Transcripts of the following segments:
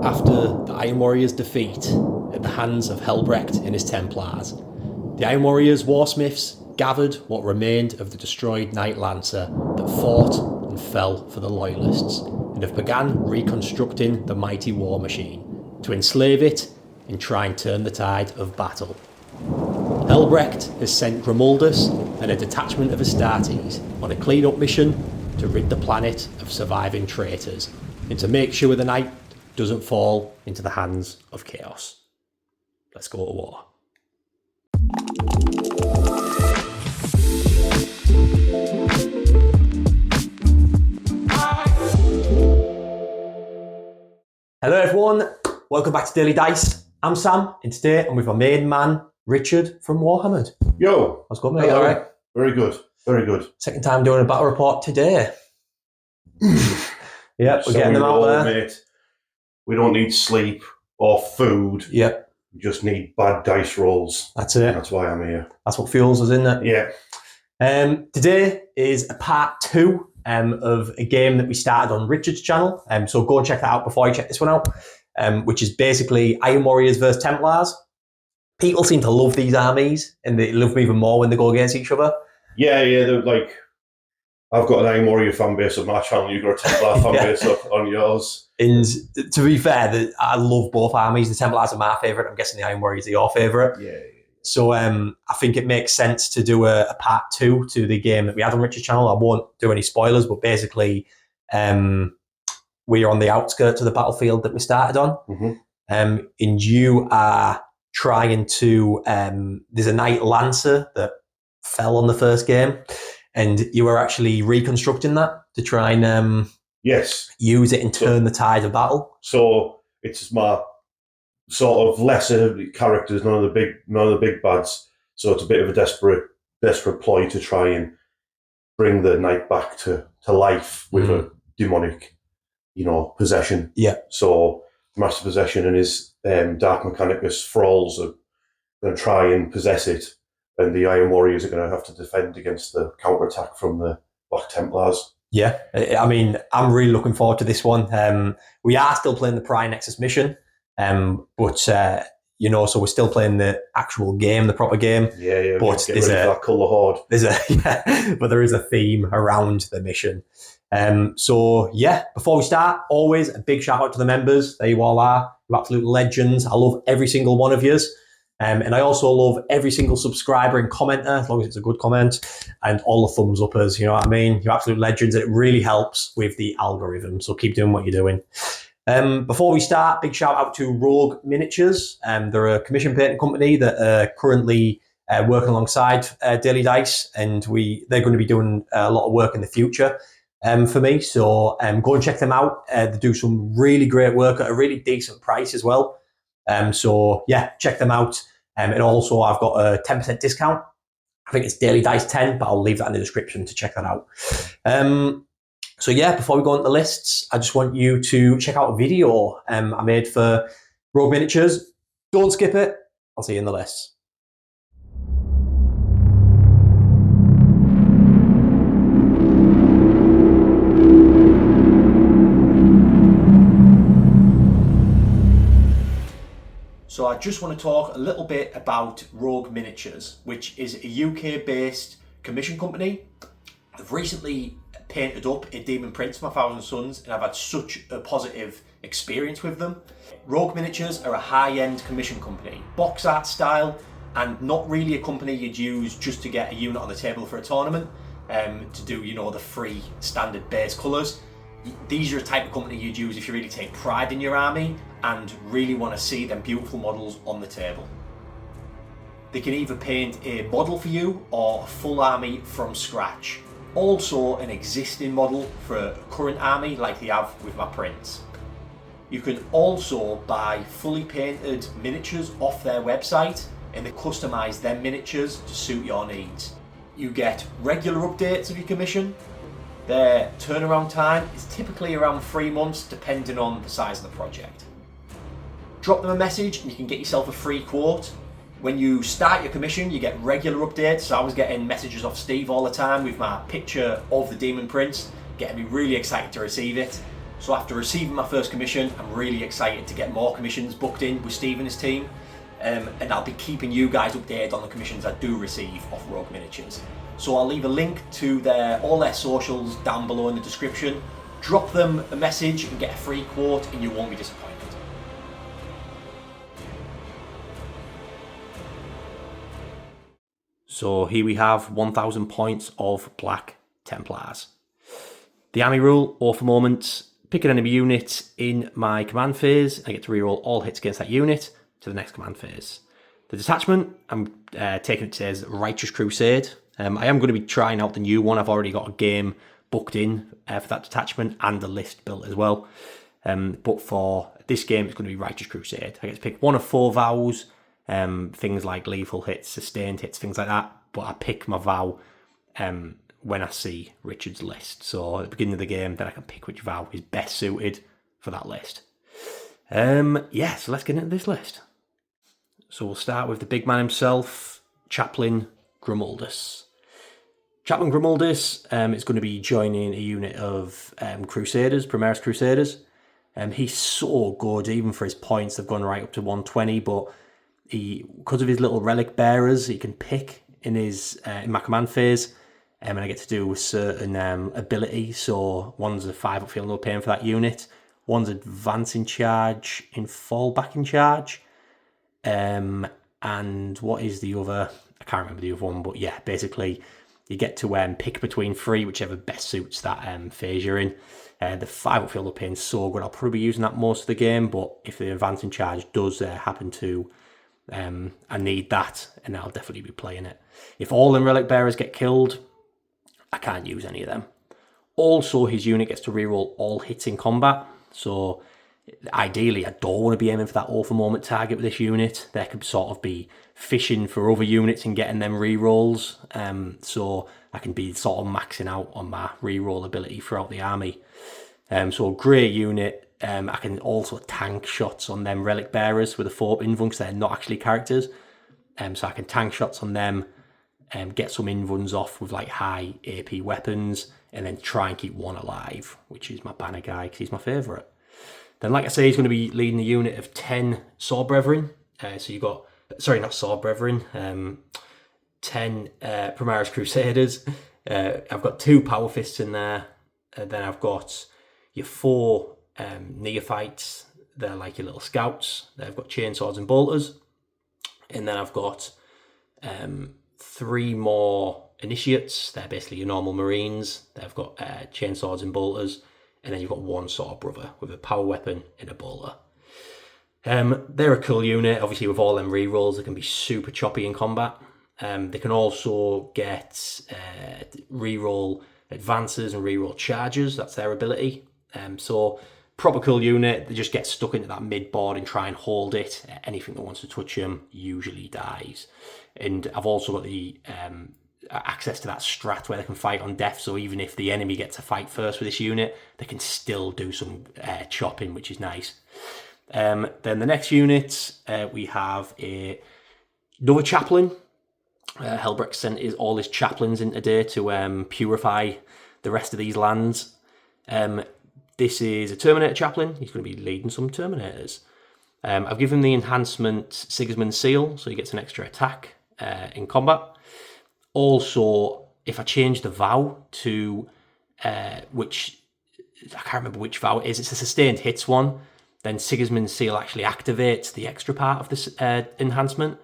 After the Iron Warriors' defeat at the hands of Helbrecht and his Templars, the Iron Warriors' warsmiths gathered what remained of the destroyed Knight Lancer that fought and fell for the Loyalists, and have begun reconstructing the mighty war machine to enslave it and try and turn the tide of battle. Helbrecht has sent Grimaldus and a detachment of Astartes on a clean-up mission to rid the planet of surviving traitors and to make sure the Knight doesn't fall into the hands of chaos. Let's go to war. Hello everyone, welcome back to Daily Dice. I'm Sam, and today I'm with my main man, Richard from Warhammer. Yo! How's it going, mate? All right? Very good, very good. Second time doing a battle report today. Yep, we're getting them out there. Mate. We don't need sleep or food. Yep. We just need bad dice rolls. That's it. That's why I'm here. That's what fuels us, isn't it? Yeah. Today is a part 2 of a game that we started on Richard's channel. So go and check that out before you check this one out, which is basically Iron Warriors versus Templars. People seem to love these armies, and they love them even more when they go against each other. Yeah, they're like, I've got an Iron Warrior fan base on my channel, you've got a Templar fan base on yours. And to be fair, I love both armies. The Templars are my favourite. I'm guessing the Iron Warriors are your favourite. Yeah. So I think it makes sense to do a part 2 to the game that we had on Richard's channel. I won't do any spoilers, but basically we're on the outskirts of the battlefield that we started on. Mm-hmm. And you are trying to, there's a Knight Lancer that fell on the first game, and you are actually reconstructing that to try and yes, use it and turn the tide of battle. So it's my sort of lesser characters, none of the big bads. So it's a bit of a desperate ploy to try and bring the knight back to life with a demonic, possession. Yeah. So master possession and his Dark Mechanicus thralls are going to try and possess it, and the Iron Warriors are going to have to defend against the counterattack from the Black Templars. Yeah, I mean, I'm really looking forward to this one. We are still playing the Pariah Nexus mission, but so we're still playing the actual game, the proper game. Yeah. But there's that colour horde. But there is a theme around the mission. Before we start, always a big shout out to the members. There you all are, you're absolute legends. I love every single one of yous. And I also love every single subscriber and commenter, as long as it's a good comment, and all the thumbs uppers, you know what I mean? You're absolute legends, and it really helps with the algorithm, so keep doing what you're doing. Before we start, big shout out to Rogue Miniatures. They're a commission painting company that are currently working alongside Daily Dice, and they're going to be doing a lot of work in the future for me, so go and check them out. They do some really great work at a really decent price as well. Check them out. And also I've got a 10% discount. I think it's Daily Dice 10, but I'll leave that in the description to check that out. Before we go on the lists, I just want you to check out a video I made for Rogue Miniatures. Don't skip it. I'll see you in the lists. So I just want to talk a little bit about Rogue Miniatures, which is a UK-based commission company. I've recently painted up a Demon Prince for my Thousand Sons, and I've had such a positive experience with them. Rogue Miniatures are a high-end commission company, box art style, and not really a company you'd use just to get a unit on the table for a tournament, to do, the free standard base colours. These are a type of company you'd use if you really take pride in your army and really want to see them beautiful models on the table. They can either paint a model for you or a full army from scratch. Also an existing model for a current army like they have with my prints. You can also buy fully painted miniatures off their website, and they customise their miniatures to suit your needs. You get regular updates of your commission. Their turnaround time is typically around 3 months, depending on the size of the project. Drop them a message and you can get yourself a free quote. When you start your commission, you get regular updates. So I was getting messages off Steve all the time with my picture of the Demon Prince, getting me really excited to receive it. So after receiving my first commission, I'm really excited to get more commissions booked in with Steve and his team. And I'll be keeping you guys updated on the commissions I do receive off Rogue Miniatures. So I'll leave a link to all their socials down below in the description. Drop them a message and get a free quote and you won't be disappointed. So here we have 1000 points of Black Templars. The army rule, or for moments, pick an enemy unit in my command phase. I get to reroll all hits against that unit to the next command phase. The detachment, I'm taking it as Righteous Crusade. I am going to be trying out the new one. I've already got a game booked in for that detachment and the list built as well. But for this game, it's going to be Righteous Crusade. I get to pick one of 4 vows, things like lethal hits, sustained hits, things like that. But I pick my vow when I see Richard's list. So at the beginning of the game, then I can pick which vow is best suited for that list. Yeah, so let's get into this list. So we'll start with the big man himself, Chaplain Grumaldus. Chaplain Grumaldus is going to be joining a unit of Crusaders, Primaris Crusaders. He's so good, even for his points, they've gone right up to 120, but because of his little relic bearers, he can pick in my command phase, and I get to do a certain ability. So one's a 5 upfield, no pain for that unit. One's advance in charge, in fall back in charge. And what is the other? I can't remember the other one, but yeah, basically you get to pick between 3, whichever best suits that phase you're in. The 5 upfield up pain is so good. I'll probably be using that most of the game, but if the advance in charge does happen to, I need that, and I'll definitely be playing it. If all them relic bearers get killed, I can't use any of them. Also, his unit gets to reroll all hits in combat. So ideally, I don't want to be aiming for that awful moment target with this unit. They could sort of be fishing for other units and getting them rerolls. So I can be sort of maxing out on my reroll ability throughout the army. So a great unit. I can also tank shots on them relic bearers with a 4 invuln because they're not actually characters. So I can tank shots on them, get some invuns off with like high AP weapons, and then try and keep one alive, which is my banner guy because he's my favourite. Then, like I say, he's going to be leading a unit of 10 Sword Brethren. So you've got, sorry, not Sword Brethren, 10 Primaris Crusaders. I've got 2 Power Fists in there. Then I've got your 4 Neophytes. They're like your little scouts. They've got Chainswords and Bolters. And then I've got 3 more Initiates. They're basically your normal Marines. They've got Chainswords and Bolters. And then you've got 1 Sword Brother with a power weapon and a bolter. They're a cool unit. Obviously, with all them rerolls, they can be super choppy in combat. They can also get reroll advances and reroll charges. That's their ability. So proper cool unit. They just get stuck into that mid board and try and hold it. Anything that wants to touch them usually dies. And I've also got the access to that strat where they can fight on death. So even if the enemy gets to fight first with this unit, they can still do some chopping, which is nice. Then the next unit, we have another chaplain. Helbrecht sent all his chaplains in today to purify the rest of these lands. This is a Terminator chaplain. He's going to be leading some Terminators. I've given him the enhancement Sigismund Seal, so he gets an extra attack in combat. Also, if I change the vow to which, I can't remember which vow it is, it's a sustained hits one, then Sigismund Seal actually activates the extra part of this enhancement,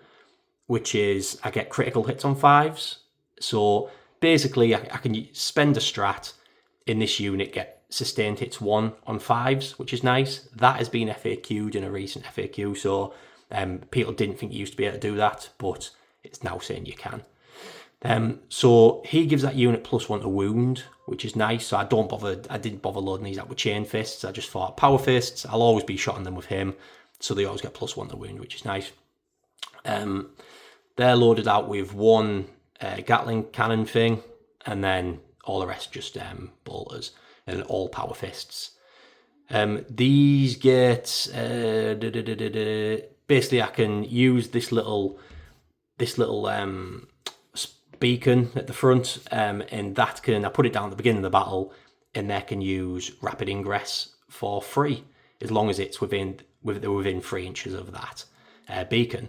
which is I get critical hits on 5s. So basically, I can spend a strat in this unit, get sustained hits 1 on 5s, which is nice. That has been FAQ'd in a recent FAQ, so people didn't think you used to be able to do that, but it's now saying you can. So he gives that unit +1 to wound, which is nice. So I didn't bother loading these out with chain fists. I just thought power fists, I'll always be shotting them with him. So they always get +1 to wound, which is nice. They're loaded out with 1 Gatling cannon thing, and then all the rest just bolters and all power fists. These get basically I can use this little beacon at the front, and that can, I put it down at the beginning of the battle, and they can use rapid ingress for free, as long as it's within 3 inches of that beacon.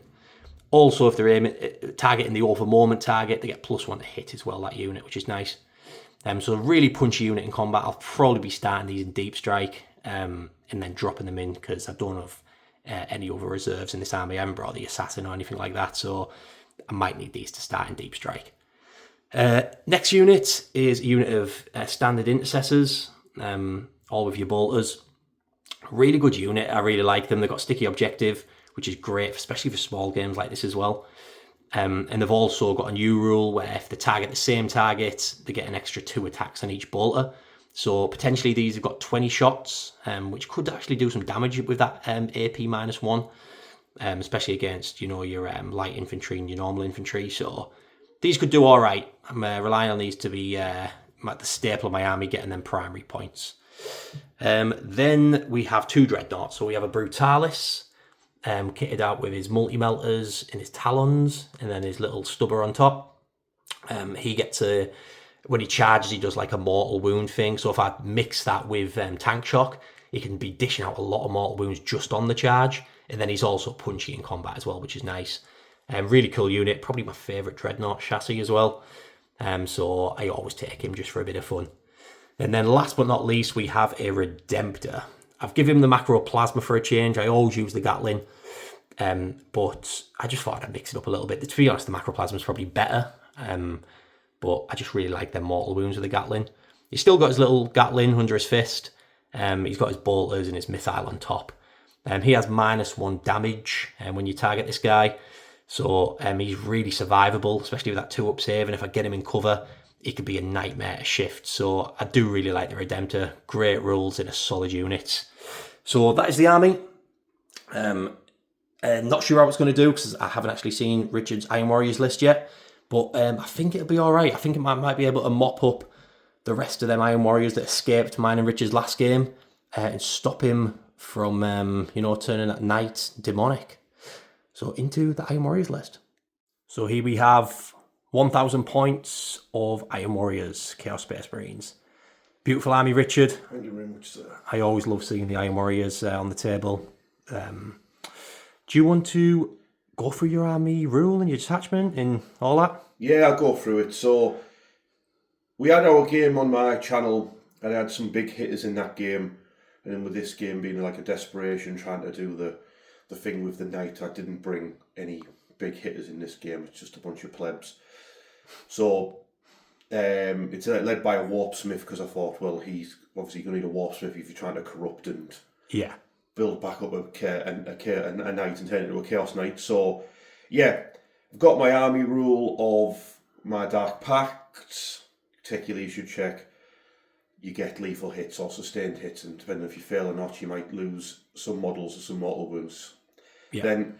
Also, if they're aiming, targeting the over moment target, they get +1 to hit as well, that unit, which is nice. So a really punchy unit in combat. I'll probably be starting these in Deep Strike and then dropping them in, because I don't have any other reserves in this army. I haven't brought the Assassin or anything like that, so I might need these to start in Deep Strike. Next unit is a unit of standard intercessors, all with your bolters. Really good unit. I really like them. They've got sticky objective, which is great, especially for small games like this as well. And they've also got a new rule where if they target the same target, they get an extra 2 attacks on each bolter. So potentially these have got 20 shots, which could actually do some damage with that AP -1, especially against, your light infantry and your normal infantry. So these could do all right. I'm relying on these to be the staple of my army, getting them primary points. Then we have 2 dreadnoughts. So we have a Brutalis, kitted out with his multi-melters and his talons, and then his little stubber on top. He gets when he charges, he does like a mortal wound thing. So if I mix that with tank shock, he can be dishing out a lot of mortal wounds just on the charge. And then he's also punchy in combat as well, which is nice. Really cool unit, probably my favourite dreadnought chassis as well. So I always take him just for a bit of fun. And then last but not least, we have a Redemptor. I've given him the macro plasma for a change. I always use the Gatling, but I just thought I'd mix it up a little bit. To be honest, the macro plasma is probably better, but I just really like them mortal wounds with the Gatling. He's still got his little Gatling under his fist. He's got his bolters and his missile on top. He has -1 damage when you target this guy. So he's really survivable, especially with that 2-up save. And if I get him in cover, it could be a nightmare to shift. So I do really like the Redemptor. Great rules in a solid unit. So that is the army. Not sure how it's going to do, because I haven't actually seen Richard's Iron Warriors list yet. But I think it'll be all right. I think it might be able to mop up the rest of them Iron Warriors that escaped mine and Richard's last game and stop him from, turning that knight demonic. So into the Iron Warriors list. So here we have 1,000 points of Iron Warriors, Chaos Space Marines. Beautiful army, Richard. Thank you very much, sir. I always love seeing the Iron Warriors on the table. Do you want to go through your army rule and your detachment and all that? Yeah, I'll go through it. So we had our game on my channel, and I had some big hitters in that game. And then with this game being like a desperation, trying to do the thing with the knight, I didn't bring any big hitters in this game. It's just a bunch of plebs. So it's led by a warpsmith, because I thought, well, he's obviously going to need a warpsmith if you're trying to corrupt and build back up a knight and turn it into a chaos knight. So yeah, I've got my army rule of my dark pacts. Take your leisure check. You get lethal hits or sustained hits, and depending if you fail or not, you might lose some models or some mortal wounds. Yeah. Then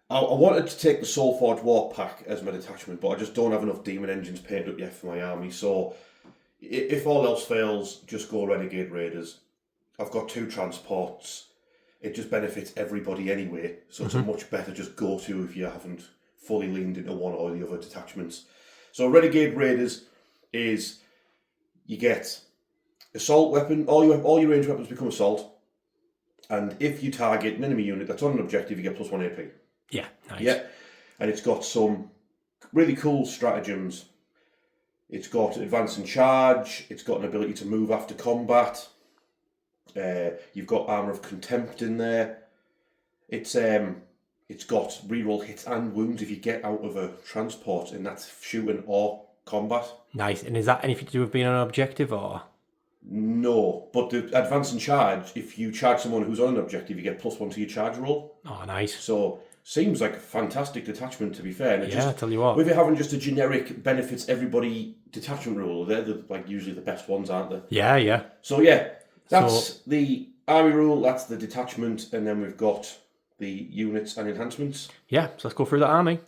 I wanted to take the Soulforge Warp Pack as my detachment, but I just don't have enough Demon Engines painted up yet for my army. So if all else fails, just go Renegade Raiders. I've got 2 transports. It just benefits everybody anyway, so it's a much better just go-to if you haven't fully leaned into one or the other detachments. So Renegade Raiders is, you get assault weapon, all your ranged weapons become assault, and if you target an enemy unit that's on an objective, you get +1 AP. Yeah, nice. Yeah, and it's got some really cool stratagems. It's got advance and charge. It's got an ability to move after combat. You've got Armour of Contempt in there. It's got reroll hits and wounds if you get out of a transport, and that's shooting or combat. Nice. And is that anything to do with being on an objective, or? No, but the advance and charge, if you charge someone who's on an objective, you get +1 to your charge roll. Oh, nice. So seems like a fantastic detachment, to be fair. And it I tell you what. With it having just a generic benefits everybody detachment rule, they're usually the best ones, aren't they? Yeah, yeah. So yeah, that's the army rule, that's the detachment, and then we've got the units and enhancements. Yeah, so let's go through the army.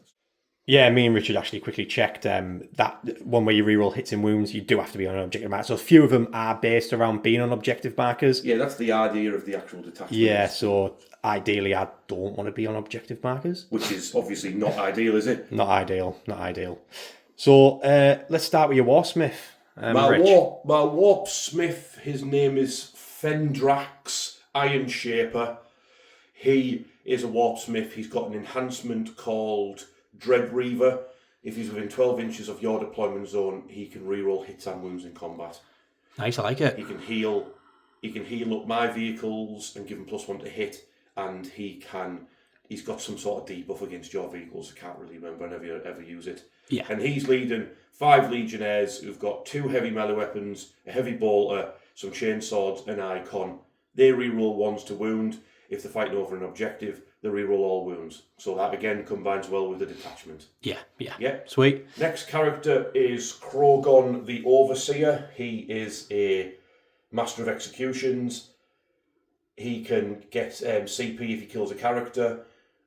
Yeah, me and Richard actually quickly checked that one where you reroll hits and wounds, you do have to be on an objective marker. So a few of them are based around being on objective markers. Yeah, that's the idea of the actual detachment. Yeah, so ideally I don't want to be on objective markers. Which is obviously not ideal, is it? Not ideal. So let's start with your Warsmith. My Warpsmith, his name is Fendrax Iron Shaper. He is a warpsmith. He's got an enhancement called Dread Reaver. If he's within 12 inches of your deployment zone, he can reroll hits and wounds in combat. Nice, I like it. He can heal up my vehicles and give him +1 to hit, and he's got some sort of debuff against your vehicles. I can't really remember. I never ever use it. Yeah. And he's leading 5 legionnaires who've got 2 heavy melee weapons, a heavy bolter, some chain swords, an icon. They reroll 1s to wound. If they're fighting over an objective, they reroll all wounds. So that again combines well with the detachment. Yeah. Sweet. Next character is Krogon the Overseer. He is a Master of Executions. He can get CP if he kills a character,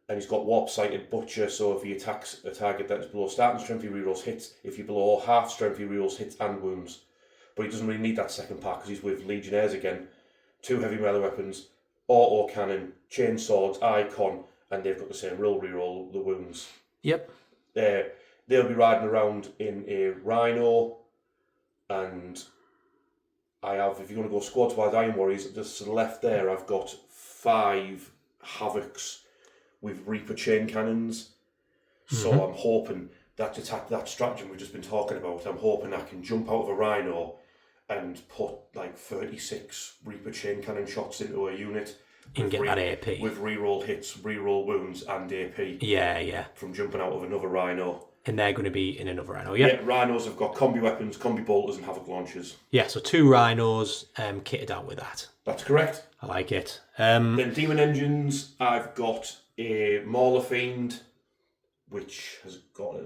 and he's got Warp-Sighted Butcher, so if he attacks a target that is below starting strength, he rerolls hits. If you're below half strength, he rerolls hits and wounds. But he doesn't really need that second part because he's with Legionnaires again. 2 heavy melee weapons, auto cannon, chain swords, icon, and they've got the same reroll the wounds. Yep. They'll be riding around in a Rhino, and I have, if you're going to go squad-wise Iron Warriors, just to the left there, I've got 5 Havocs with Reaper chain cannons. So I'm hoping that stratagem we've just been talking about, I'm hoping I can jump out of a Rhino and put like 36 Reaper chain cannon shots into a unit. And get that AP. With reroll hits, reroll wounds, and AP. Yeah. From jumping out of another Rhino. And they're going to be in another Rhino, yeah? Yeah, Rhinos have got combi weapons, combi bolters, and Havoc launchers. Yeah, so 2 Rhinos kitted out with that. That's correct. I like it. Then Demon Engines, I've got a Mauler Fiend, which has got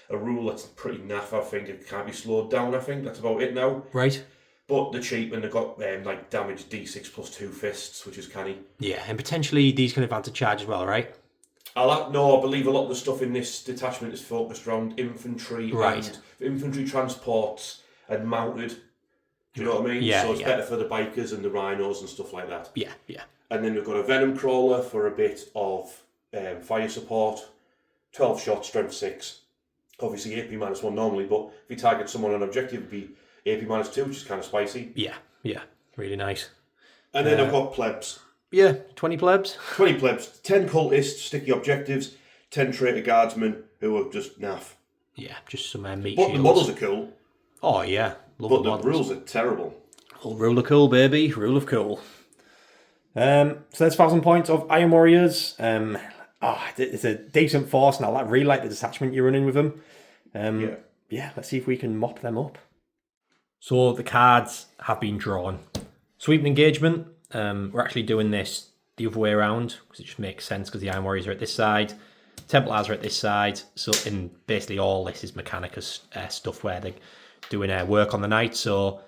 a rule that's pretty naff. I think it can't be slowed down. I think that's about it now. Right. But they're cheap, and they've got like damage D6 + 2 fists, which is canny. Yeah, and potentially these can advance a charge as well, right? I believe a lot of the stuff in this detachment is focused around infantry, and infantry transports and mounted. Do you know what I mean? Yeah. So it's better for the bikers and the rhinos and stuff like that. Yeah. And then we've got a venom crawler for a bit of fire support. 12 shots, strength 6. Obviously AP -1 normally, but if you target someone on objective, it'd be AP -2, which is kind of spicy. Yeah. Really nice. And then I've got plebs. Yeah, 20 plebs. 20 plebs, 10 cultists, sticky objectives, 10 traitor guardsmen who are just naff. Yeah, just some meat But shields. the models are cool. Oh, yeah. Love But the the models. rules are terrible. Oh, rule of cool, baby. Rule of cool. So there's 1,000 points of Iron Warriors. It's a decent force, and I really like the detachment you're running with them. Yeah, let's see if we can mop them up. So the cards have been drawn. Sweep and engagement. We're actually doing this the other way around because it just makes sense because the Iron Warriors are at this side, Templars are at this side. So in basically all this is Mechanicus stuff where they're doing work on the night. So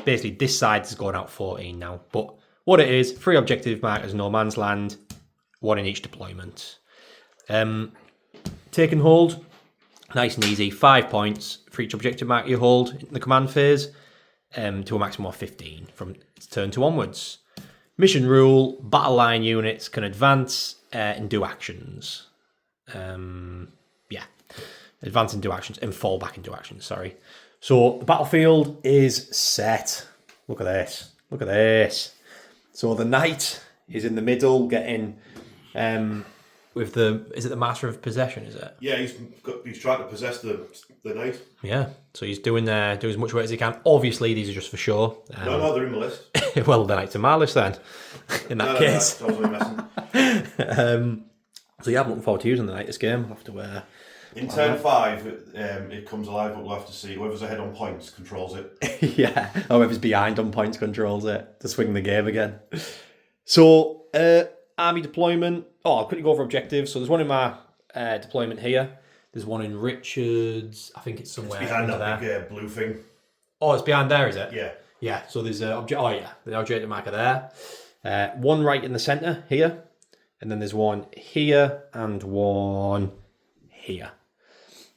basically this side is going out 14 now. But what it is, 3 objective markers, no man's land, 1 in each deployment. Take and hold, nice and easy, 5 points for each objective marker you hold in the command phase, to a maximum of 15 from turn 2 onwards. Mission rule, battle line units can advance and do actions. Advance and do actions and fall back into actions, sorry. So the battlefield is set. Look at this. So the knight is in the middle getting with is it the Master of Possession, is it? Yeah, he's trying to possess the knight. Yeah, so he's doing as much work as he can. Obviously, these are just for show. No, they're in the list. Well, the knight's in my list then, in that case. No, I was only messing. So yeah, I'm looking forward to using the knight this game. I'll have to... in turn 5, it comes alive, but we'll have to see. Whoever's ahead on points controls it. Yeah, whoever's behind on points controls it to swing the game again. So, army deployment. Oh, I'll quickly go over objectives. So there's one in my deployment here. There's one in Richard's. I think it's somewhere behind under that there. big blue thing. Oh, it's behind there, is it? Yeah. Yeah, so there's the objective marker there. One right in the centre here. And then there's one here and one here.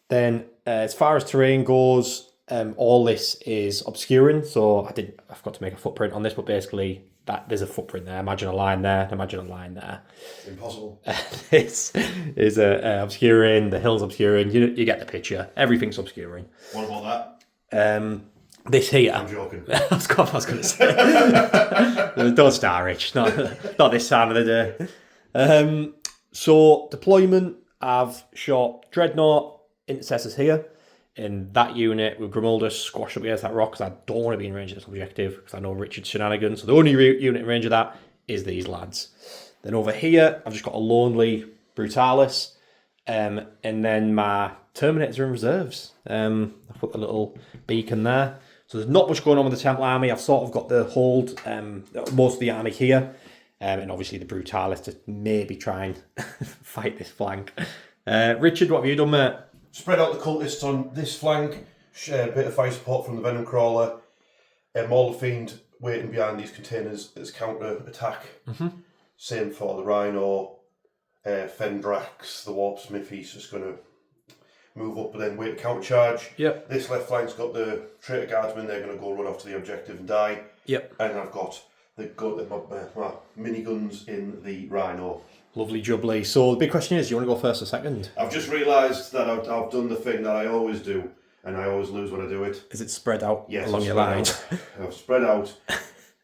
Then as far as terrain goes, all this is obscuring. So I forgot to make a footprint on this, but basically there's a footprint there. Imagine a line there, imagine a line there. Impossible. This is obscuring, the hill's obscuring. You get the picture. Everything's obscuring. What about that? This here. I'm joking. I was going to say. Don't start, Rich. Not this time of the day. So, deployment, I've shot Dreadnought intercessors here. In that unit with Grimaldus squashed up against that rock because I don't want to be in range of this objective because I know Richard's shenanigans. So the only unit in range of that is these lads. Then over here, I've just got a lonely Brutalis. And then my Terminators are in reserves. I've put the little beacon there. So there's not much going on with the Templar army. I've sort of got the hold, most of the army here. And obviously the Brutalis to maybe try and fight this flank. Richard, what have you done, mate? Spread out the cultists on this flank, a bit of fire support from the Venom Crawler, Maul the Fiend waiting behind these containers as counter-attack. Same for the Rhino, Fendrax, the Warp Smith, he's just going to move up and then wait to counter-charge. Yep. This left flank's got the Traitor Guardsmen, they're going to go run off to the objective and die. Yep. And I've got my miniguns in the Rhino. Lovely jubbly. So the big question is, do you want to go first or second? I've just realised that I've done the thing that I always do, and I always lose when I do it. Is it spread out along I've your spread lines? out. I've spread out.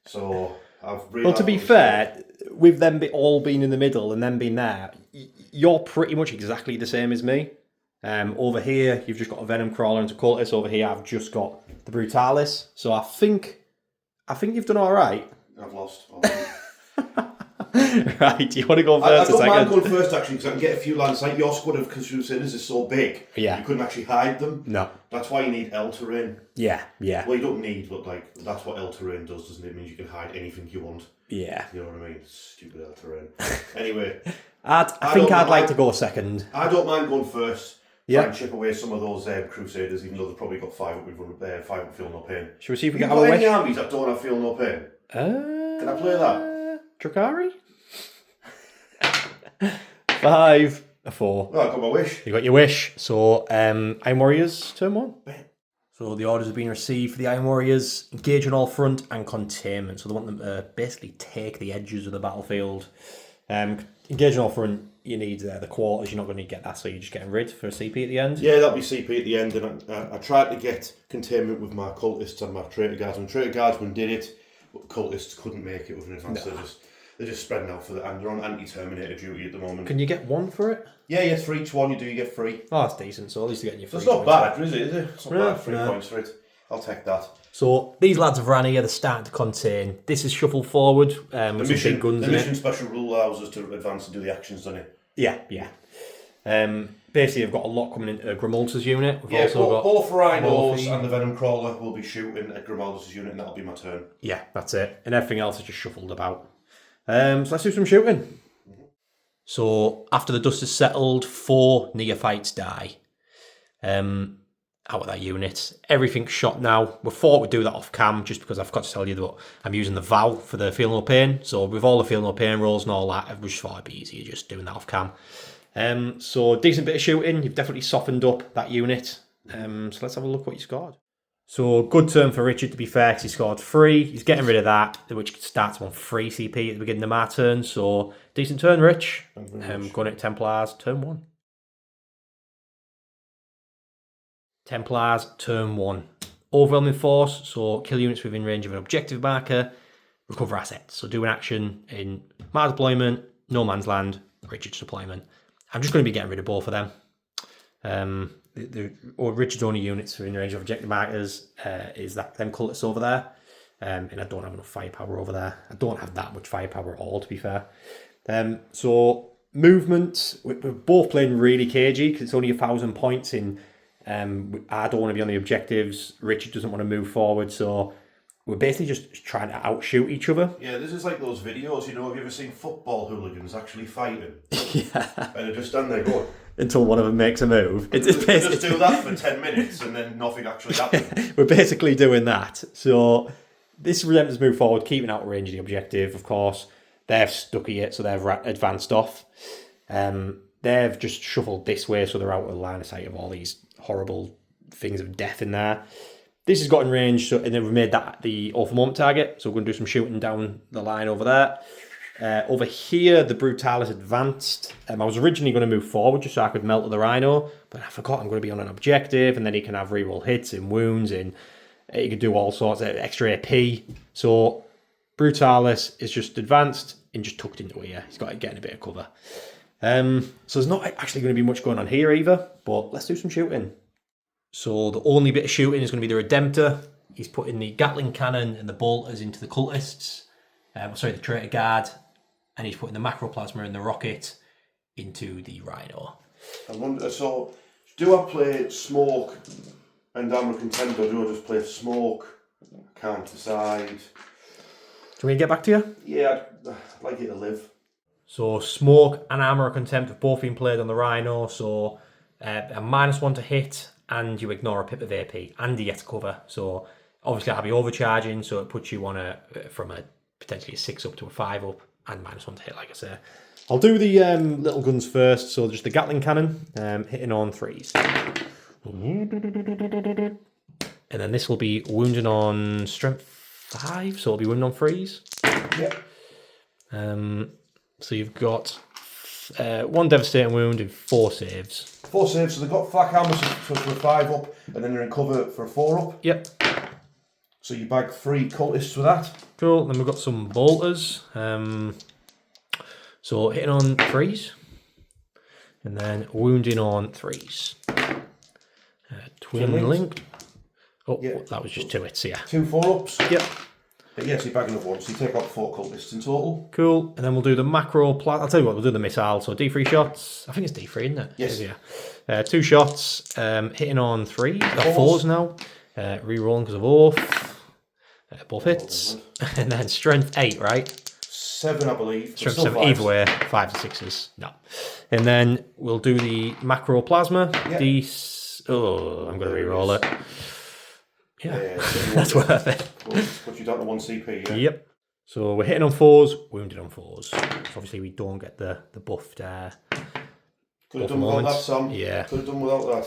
So I've realised... Well, to be fair, with them all being in the middle and them being there, you're pretty much exactly the same as me. Over here, you've just got a Venom Crawler and a Cultist. Over here, I've just got the Brutalis. So I think you've done all right. I've lost. Right, do you want to go first or second? I don't mind going first, actually, because I can get a few lands. Like, your squad of Crusaders is so big, yeah, you couldn't actually hide them. No. That's why you need L terrain. Yeah. Well, you don't need, but like that's what L terrain does, doesn't it? It means you can hide anything you want. Yeah. You know what I mean? Stupid L terrain. Anyway. I think I'd like to go second. I don't mind going first. Yeah. Try and chip away some of those Crusaders, even though they've probably got 5 up with 5 up Feel No Pain. Should we see if we Have get you our got wish? any armies that don't have Feel No Pain? Can I play that? Drakari? 5, a 4. Oh, I got my wish. You got your wish. So, Iron Warriors, turn 1. So the orders have been received for the Iron Warriors. Engage on all front and containment. So they want them to basically take the edges of the battlefield. Engage on all front, you need the quarters. You're not going to get that, so you're just getting rid for a CP at the end. Yeah, that'll be CP at the end. And I tried to get containment with my cultists and my Traitor Guardsmen. Traitor Guardsmen did it, but cultists couldn't make it with an advance. No. They're just spreading out for that, and they're on anti-Terminator duty at the moment. Can you get 1 for it? Yeah, for each one you get 3. Oh, that's decent. So at least you're getting your 3 So it's not bad, is it? It's not No, bad. 3 points for it. I'll take that. So these lads have ran here. They're starting to contain. This is shuffled forward with some big guns the in mission it. special rule allows us to advance and do the actions, doesn't it? Yeah. Basically, they've got a lot coming into Grimaldus' unit. We've also got both Rhinos and the Venom Crawler will be shooting at Grimaldus' unit, and that'll be my turn. Yeah, that's it. And everything else is just shuffled about. So let's do some shooting. So after the dust has settled, 4 neophytes die. Out of that unit. Everything's shot now. We thought we'd do that off cam just because I've got to tell you that I'm using the Vow for the Feel No Pain. So with all the Feel No Pain rolls and all that, I just thought it'd be easier just doing that off cam. So decent bit of shooting. You've definitely softened up that unit. So let's have a look what you scored. So good turn for Richard, to be fair, because he scored 3. He's getting rid of that, which starts him on 3 CP at the beginning of my turn. So decent turn, Rich. Going at Templars, turn 1. Templars, turn 1. Overwhelming force, so kill units within range of an objective marker. Recover assets, so do an action in my deployment, No Man's Land, Richard's deployment. I'm just going to be getting rid of both of them. Richard's only units within range of objective markers is that them cultists over there. And I don't have enough firepower over there. I don't have that much firepower at all, to be fair. So movement, we're both playing really cagey because it's only 1,000 points in. I don't want to be on the objectives. Richard doesn't want to move forward, so we're basically just trying to outshoot each other. Yeah, this is like those videos, have you ever seen football hooligans actually fighting? Yeah. And they just stand there going... Until one of them makes a move. Just do that for 10 minutes and then nothing actually happens. We're basically doing that. So this Redemptors move forward, keeping out of range of the objective, of course. They've stuck it, so they've advanced off. They've just shuffled this way, so they're out of the line of sight of all these horrible things of death in there. This has got in range, so, and then we've made that the awful moment target, so we're going to do some shooting down the line over there. Over here, the Brutalis advanced. I was originally going to move forward just so I could melt the Rhino, but I forgot I'm going to be on an objective, and then he can have reroll hits in wounds, in You can do all sorts of extra AP. So Brutalis is just advanced and just tucked into here. He's got to get in a bit of cover. So there's not actually going to be much going on here either, but let's do some shooting. So the only bit of shooting is going to be the Redemptor. He's putting the Gatling cannon and the bolters into the cultists. The traitor guard. And he's putting the macroplasma and the rocket into the rhino. I wonder, so do I play smoke and armor contempt, or do I just play smoke, can't decide? Do you want me to get back to you? Yeah, I'd like it to live. So smoke and armor contempt have both been played on the rhino. So a -1 to hit, and you ignore a pip of AP, and you get to cover. So obviously I'll be overcharging, so it puts you on from a potentially a 6 up to a 5 up, and -1 to hit, like I say. I'll do the little guns first. So just the Gatling cannon, hitting on 3s. And then this will be wounding on strength 5, so it'll be wounding on 3s. Yep. So you've got 1 devastating wound and 4 saves. 4 saves, so they've got flak armor for a 5 up, and then they're in cover for a 4 up. Yep. So you bag 3 cultists with that. Cool. Then we've got some bolters. So hitting on 3s, and then wounding on 3s. Twin link. Oh, yeah. That was just 2 hits, yeah. 2 4-ups. Yep. Yes, you're bagging up 1, so you take out 4 cultists in total. Cool. And then we'll do the macro. I'll tell you what, we'll do the missile. So D3 shots. I think it's D3, isn't it? Yes. Yeah. 2 shots. Hitting on 3s. Got 4s now. Rerolling because of oath. Both hits. And then strength 8, right? 7, I believe. Strength 7, either way, 5 to 6s. No. And then we'll do the macro plasma. Yep. I'm going to reroll it. Yeah, that's worth it. Put you down to 1 CP, yeah? Yep. So we're hitting on 4s, wounded on 4s. So obviously we don't get the buffed. Could have done without that, Sam. Yeah. Could have done without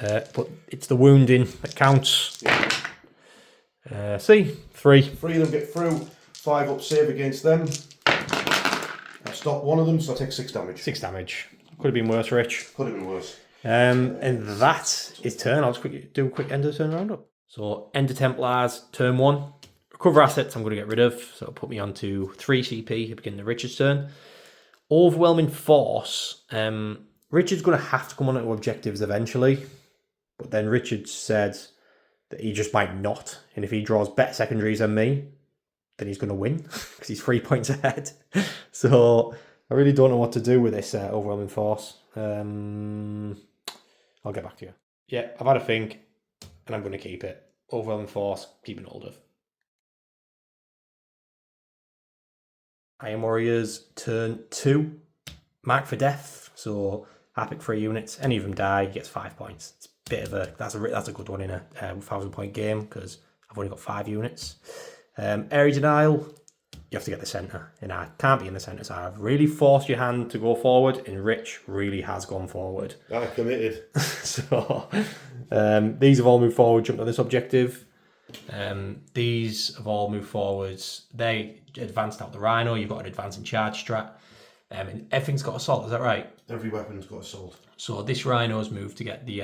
that. But it's the wounding that counts. Yeah. See? 3. 3 of them get through. 5 up save against them. I stopped 1 of them, so I take 6 damage. 6 damage. Could have been worse, Rich. Could have been worse. And that is turn. I'll just do a quick end of turn roundup. So end of Templars, turn 1. Recover assets I'm going to get rid of. So it'll put me on to 3 CP to begin the Richard's turn. Overwhelming force. Richard's going to have to come on to objectives eventually. But then Richard said that he just might not. And if he draws better secondaries than me, then he's going to win. Because he's 3 points ahead. So I really don't know what to do with this overwhelming force. I'll get back to you. Yeah, I've had a think. And I'm going to keep it. Overwhelming force, keeping hold of. Iron Warriors, turn 2. Mark for death. So, epic 3 units. Any of them die, he gets 5 points. It's a bit of a... That's a good one in a 1,000-point game, because I've only got 5 units. Area Denial, you have to get the centre. And I can't be in the centre, so I've really forced your hand to go forward, and Rich really has gone forward. I committed. So, these have all moved forward, jumped on this objective. These have all moved forwards. They advanced out the Rhino. You've got an advance in charge strat. And everything's got assault, is that right? Every weapon's got assault. So this Rhino's moved to get the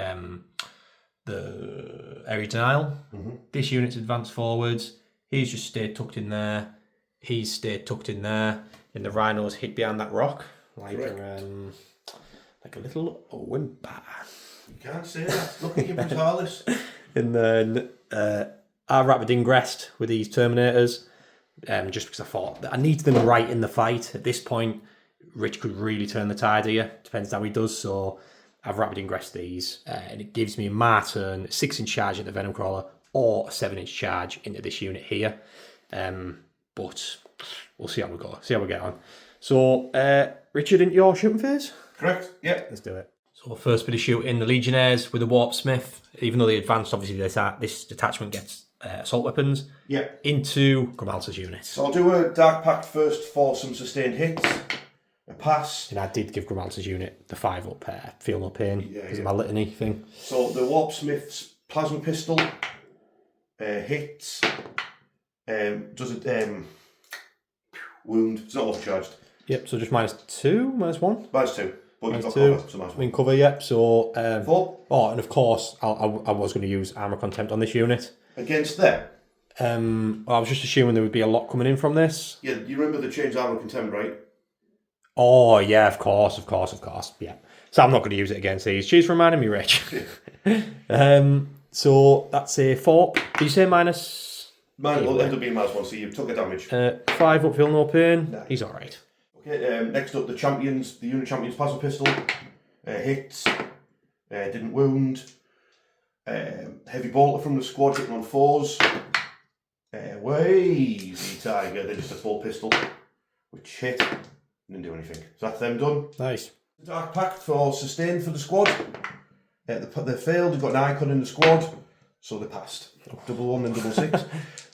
area denial. Mm-hmm. This unit's advanced forwards. He's just stayed tucked in there. He's stayed tucked in there. And the Rhino's hid behind that rock. Like a little whimper. You can't say that. Look at your Brutalis. And then I rapid ingressed with these Terminators, just because I thought that I needed them right in the fight. At this point, Rich could really turn the tide here. Depends how he does. So I've rapid ingressed these, and it gives me a Martin 6-inch charge at the Venom Crawler or a 7-inch charge into this unit here. But we'll see how we go. See how we get on. So Richard, into your shooting phase? Correct. Yeah. Let's do it. So first bit of shooting, the Legionnaires with the Warp Smith. Even though they advanced, obviously this detachment gets assault weapons. Yeah. Into Gramalta's unit. So I'll do a Dark Pact first for some sustained hits. A pass. And I did give Gramalta's unit the 5-up feel no pain because of my litany thing. So the Warp Smith's plasma pistol hits. Does it wound? It's not overcharged. Yep. So just -2, -1. -2. But -2. You've got cover, so I'm in cover. Yep. So 4. Oh, and of course I was going to use armor contempt on this unit. Against them? I was just assuming there would be a lot coming in from this. Yeah, you remember the change armor contempt, right? Oh, yeah, of course. Yeah. So I'm not going to use it against these. Cheers for reminding me, Rich. So that's a 4. Did you say minus? Mine will end up being -1, so you took a damage. 5 up, feel no pain. Nice. He's alright. Okay, next up, the unit champions plasma pistol. Hits. Didn't wound. Heavy bolter from the squad hitting on 4s. Wavy tiger, then just a full pistol, which hit. Didn't do anything. So that's them done. Nice. Dark Pact for sustained for the squad. They failed, they've got an icon in the squad, so they passed. 1 and 6.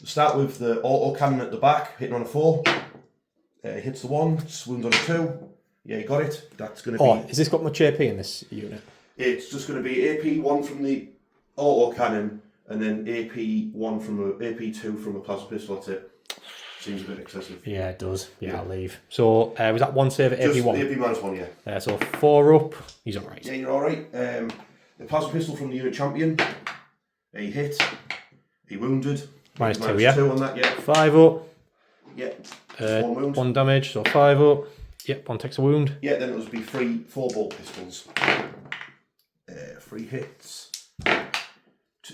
Start with the auto cannon at the back, hitting on a 4. Hits the 1, swoons on a 2. Yeah, you got it. That's going to be... Oh, has this got much AP in this unit? It's just going to be AP 1 from the auto cannon, and then AP 1 from AP 2 from a plasma pistol. That's it. Seems a bit excessive. Yeah, it does. Yeah, I'll leave. So, was that 1 save at AP 1? AP -1, yeah. So 4 up. He's alright. Yeah, you're alright. The plasma pistol from the unit champion. He hit. He wounded. -2, yeah. 2 on that, yeah. 5 up. Yeah. 1 wound. 1 damage, so 5 up. Yep, 1 takes a wound. Yeah, then it was be 4 bolt pistols. 3 hits.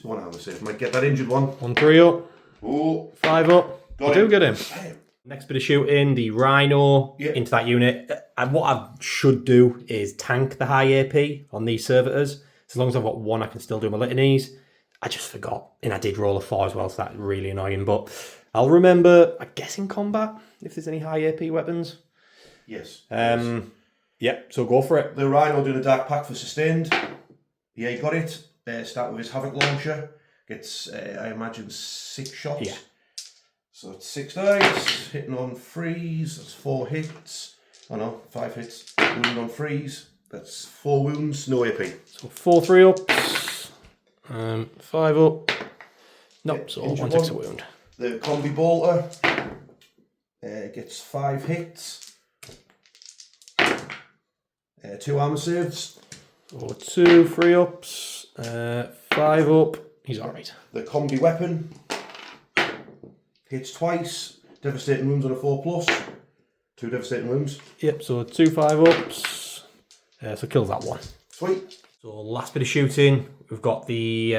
1 armor save. Might get that injured one. 1 3 up. Oh. 5 up. I do get him. Damn. Next bit of shooting, the Rhino Yeah. into that unit. And what I should do is tank the high AP on these servitors. As long as I've got 1, I can still do my litanies. I just forgot. And I did roll a 4 as well, so that's really annoying. But I'll remember, I guess, in combat, if there's any high AP weapons. Yes. Yeah, so go for it. The Rhino doing a Dark Pact for sustained. Yeah, he got it. Start with his Havoc launcher. Gets, I imagine, 6 shots. Yeah. So it's 6 dice. Hitting on 3s. That's 4 hits. Oh no, 5 hits. Wounding on 3s. That's 4 wounds. No AP. So 4 3 ups. 5 up. Nope, Yeah, so injured 1 takes a one. wound. The combi bolter gets 5 hits. 2 armor saves. So 2 3 ups. 5 up. He's alright. The combi weapon hits twice. Devastating wounds on a 4+. 2 devastating wounds. Yep, so 2 5 ups. So kills that one. Sweet. So last bit of shooting, we've got the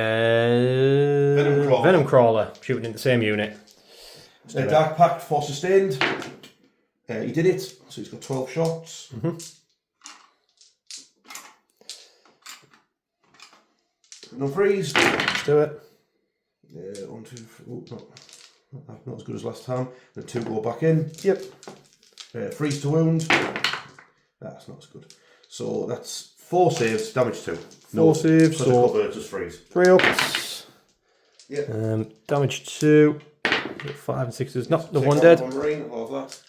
Venom Crawler shooting in the same unit. Dark Pact for sustained. He did it, so he's got 12 shots. No freeze. Let's do it. 1 2 3. Oh, not as good as last time. Then 2 go back in. Yep. Freeze to wound. That's not as good. So that's 4 saves, damage 2. 4 saves, so cover, just freeze. 3 ups. Yeah. Damage 2. 5 and 6s. No, the Take 1 dead. One Marine, all of that.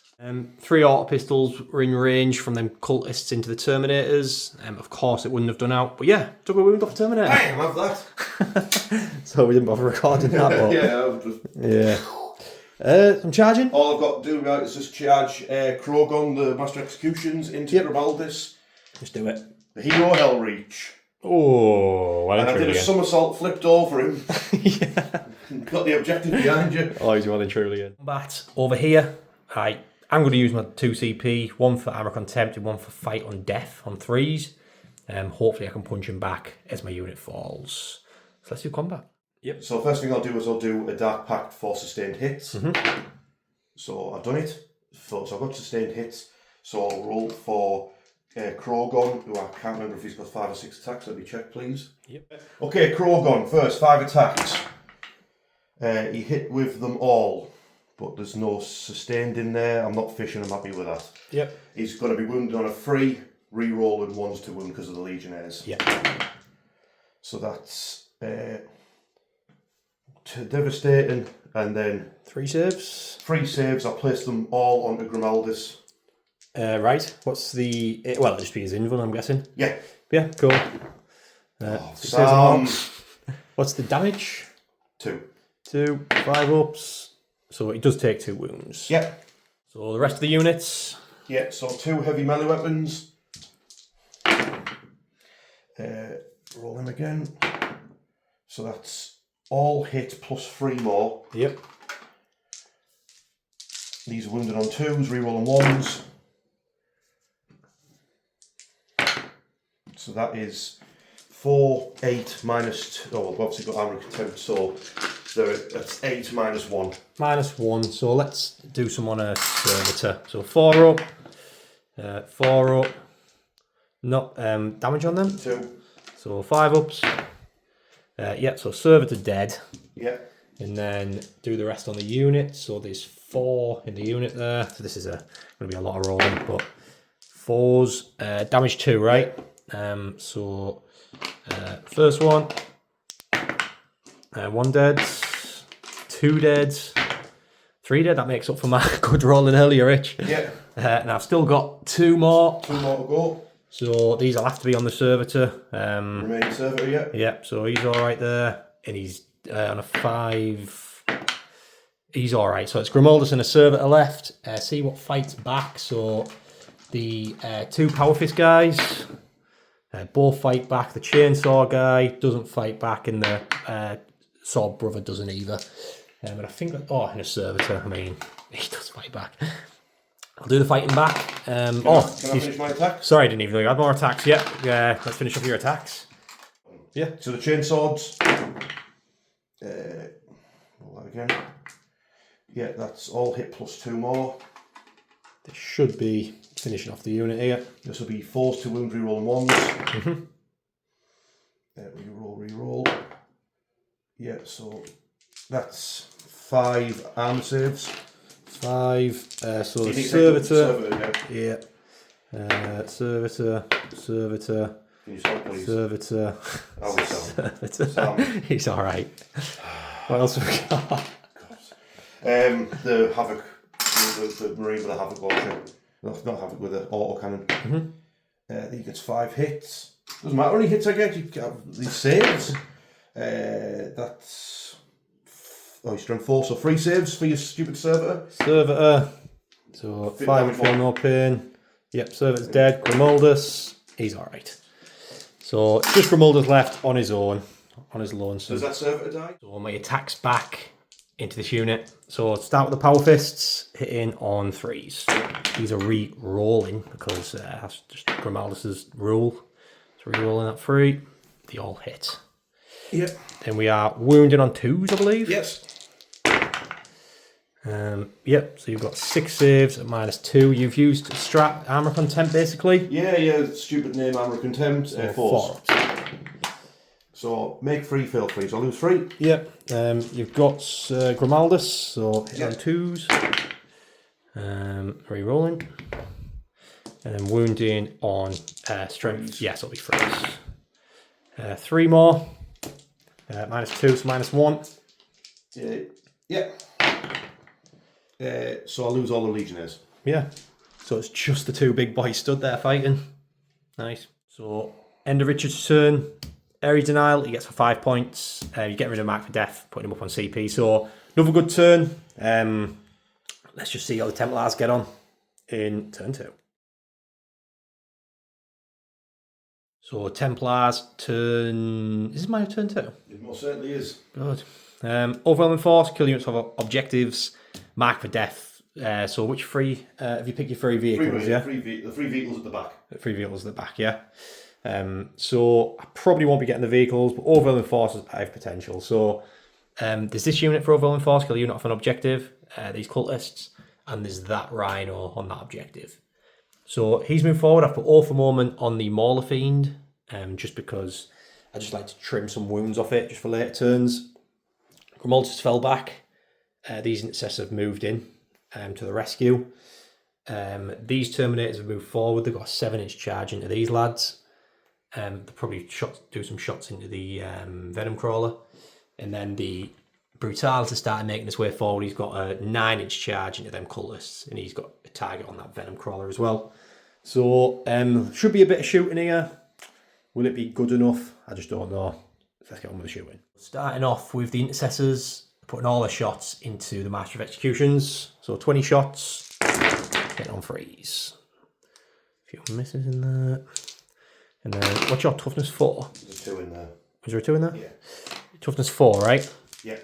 3 auto pistols were in range from them cultists into the Terminators. Of course, it wouldn't have done out, but yeah, took a wound off Terminator. Bang, have that. So we didn't bother recording that. But Yeah, I've just... yeah. I'm charging. All I've got to do now is just charge Krogon, the Master Executions, into Grimaldis. Just do it. The Hero Hell Reach. Oh, why And don't I you did a again? somersault, flipped over him. Yeah. Got the objective behind you. Oh, he's well and truly in. Combat over here. I'm going to use my 2 CP, 1 for Armor Contempt and 1 for Fight on Death on 3s. Hopefully I can punch him back as my unit falls. So let's do combat. Yep. So first thing I'll do is I'll do a Dark Pact for sustained hits. So I've done it. So I've got sustained hits. So I'll roll for Krogon, who I can't remember if he's got 5 or 6 attacks. Let me check, please. Yep. Okay, Krogon first, 5 attacks. He hit with them all, but there's no sustained in there. I'm not fishing, I'm happy with that. Yep. He's going to be wounded on a 3, re-rolling 1s to wound because of the Legionnaires. Yep. So that's devastating, and then 3 saves. 3 saves. I place them all onto Grimaldis. Right. What's the... Well, it'll just be his invuln, I'm guessing. Yeah. Yeah, cool. Sam. What's the damage? 2. 2, 5 ups. So it does take 2 wounds. Yeah. So the rest of the units. Yeah, so 2 heavy melee weapons. Roll them again. So that's all hit plus 3 more. Yep. These are wounded on 2s, reroll on 1s. So that is 4, 8 minus. Oh, we've obviously got armor contempt, so that's 8 minus 1. -1. So let's do some on a servitor. So 4 up, 4 up. Not damage on them. 2. So 5 ups. Yeah. So servitor dead. Yeah. And then do the rest on the unit. So there's 4 in the unit there. So this is going to be a lot of rolling, but 4s, damage 2, right? So first one, 1 dead, 2 dead, 3 dead. That makes up for my good rolling earlier, Rich. Yeah. And I've still got 2 more. 2 more to go. So these will have to be on the servitor. Remaining servitor, yeah. Yep. So he's all right there, and he's on a 5. He's all right. So it's Grimaldus and a servitor left. See what fights back. So the 2 power fist guys both fight back. The chainsaw guy doesn't fight back, and the sword brother doesn't either. But I think and a servitor. I mean, he does fight back. I'll do the fighting back. Can I finish my attack? Sorry, I didn't even know you had more attacks. Yeah. Let's finish off your attacks. Yeah. So the chain swords. Roll that again. Yeah, that's all hit plus 2 more. This should be finishing off the unit here. This will be 4s to wound, reroll and 1s. Reroll. Yeah, so that's 5 armor saves. 5. So the servitor. Yeah. Servitor. Can you stop, please? Servitor. How we sound? He's all right. What else have we got? The Havoc, the Marine with the Havoc launcher. Not Havoc, with the autocannon. He gets 5 hits. Doesn't matter how many hits I get, you get these saves. That's. Oh, you're strength 4, so 3 saves for your stupid servitor. So 5 for no pain. Yep, servitor's dead. Grimaldus, he's alright. So just Grimaldus left on his own, on his lonesome. Does that servitor die? So my attacks back into this unit. So start with the power fists, hitting on 3s. These are re-rolling because that's just Grimaldus's rule. So re-rolling that 3, they all hit. Yep. Then we are wounded on 2s, I believe. Yes. Yep, so you've got 6 saves at -2. You've used strat armor contempt basically. Yeah, stupid name, armor contempt. 4. 4. So make 3, fail 3, so I'll lose 3. Yep, you've got Grimaldus, so hit on 2s. Re-rolling. And then wounding on strength. Yes, it'll be 3s. 3 more. -2, so -1. Yeah. So I'll lose all the legionnaires. Yeah. So it's just the 2 big boys stood there fighting. Nice. So end of Richard's turn. Area denial, he gets for 5 points. You get rid of mark for death, putting him up on CP. So another good turn. Let's just see how the Templars get on in turn 2. So Templars turn. Is this my turn 2? It most certainly is. Good. Overwhelming force, kill units of objectives, mark for death. So which 3 have you picked your 3 vehicles? The 3 vehicles at the back. 3 vehicles at the back, yeah. So I probably won't be getting the vehicles, but overwhelming force has high potential. So there's this unit for overwhelming force, kill a unit off an objective, these cultists, and there's that rhino on that objective. So he's moved forward. I've put all for moment on the Mauler Fiend, just because I just like to trim some wounds off it just for later turns. Grimaldus fell back. These intercessors have moved in to the rescue. These Terminators have moved forward. They've got a 7-inch charge into these lads. They'll probably do some shots into the Venom Crawler. And then the Brutalis has started making his way forward. He's got a 9-inch charge into them cultists, and he's got a target on that Venom Crawler as well. So should be a bit of shooting here. Will it be good enough? I just don't know. Let's get on with the shooting. Starting off with the intercessors, putting all their shots into the Master of Executions. So 20 shots, getting on 3s. A few misses in there. And then, what's your toughness 4? There's 2 in there. Is there a 2 in there? Yeah. Toughness 4, right? Yeah.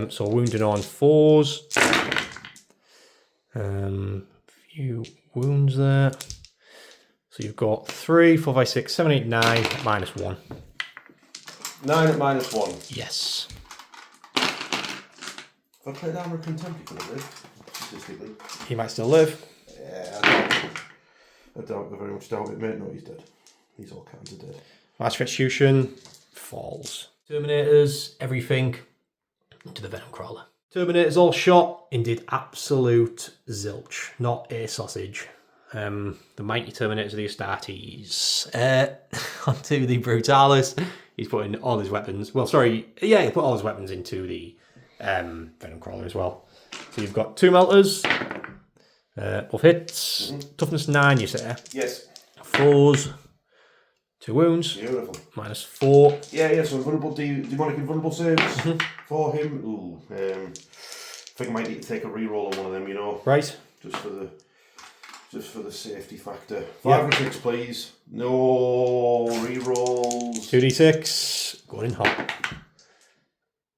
So wounding on 4s. Few wounds there. So you've got 3, 4, 5, 6, 7, 8, 9, -1. 9 at -1. Yes. If I played Armor Contempt, he could have lived, statistically. He might still live. Yeah, I very much doubt it, mate. No, he's dead. He's all kinds of dead. Magic Execution falls. Terminators, everything to the Venom Crawler. Terminators all shot and did absolute zilch, not a sausage. The mighty Terminators of the Astartes. Onto the Brutalis. He's putting all his weapons. Well, sorry, yeah, he put all his weapons into the Venom Crawler as well. So you've got 2 melters, both hits, toughness 9, you say? Yes. 4s, 2 wounds, Beautiful. -4. Yeah, so invulnerable, demonic invulnerable saves for him. Ooh, I think I might need to take a reroll on one of them, you know. Right. Just for the safety factor. 5 and 6, please. No rerolls. 2d6, going in hot.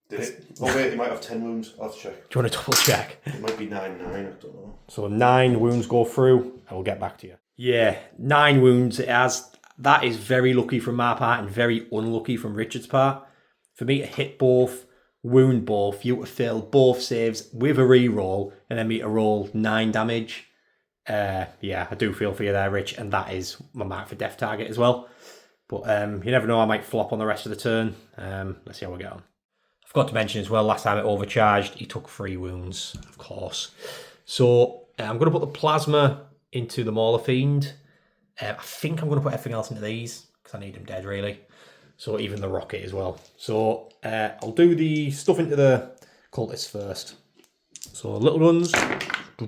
Did it? Oh wait, he might have 10 wounds. I'll have to check. Do you want to double check? It might be 9-9, I don't know. So 9 wounds go through. I will get back to you. Yeah, 9 wounds it has. That is very lucky from my part and very unlucky from Richard's part. For me to hit both, wound both, you to fail both saves with a reroll, and then me to roll 9 damage. Yeah, I do feel for you there, Rich, and that is my mark for death target as well. But you never know, I might flop on the rest of the turn. Let's see how we get on. I forgot to mention as well, last time it overcharged, he took 3 wounds, of course. So I'm going to put the plasma into the Mauler Fiend. I think I'm going to put everything else into these, because I need them dead, really. So even the rocket as well. So I'll do the stuff into the cultists first. So little guns. Oh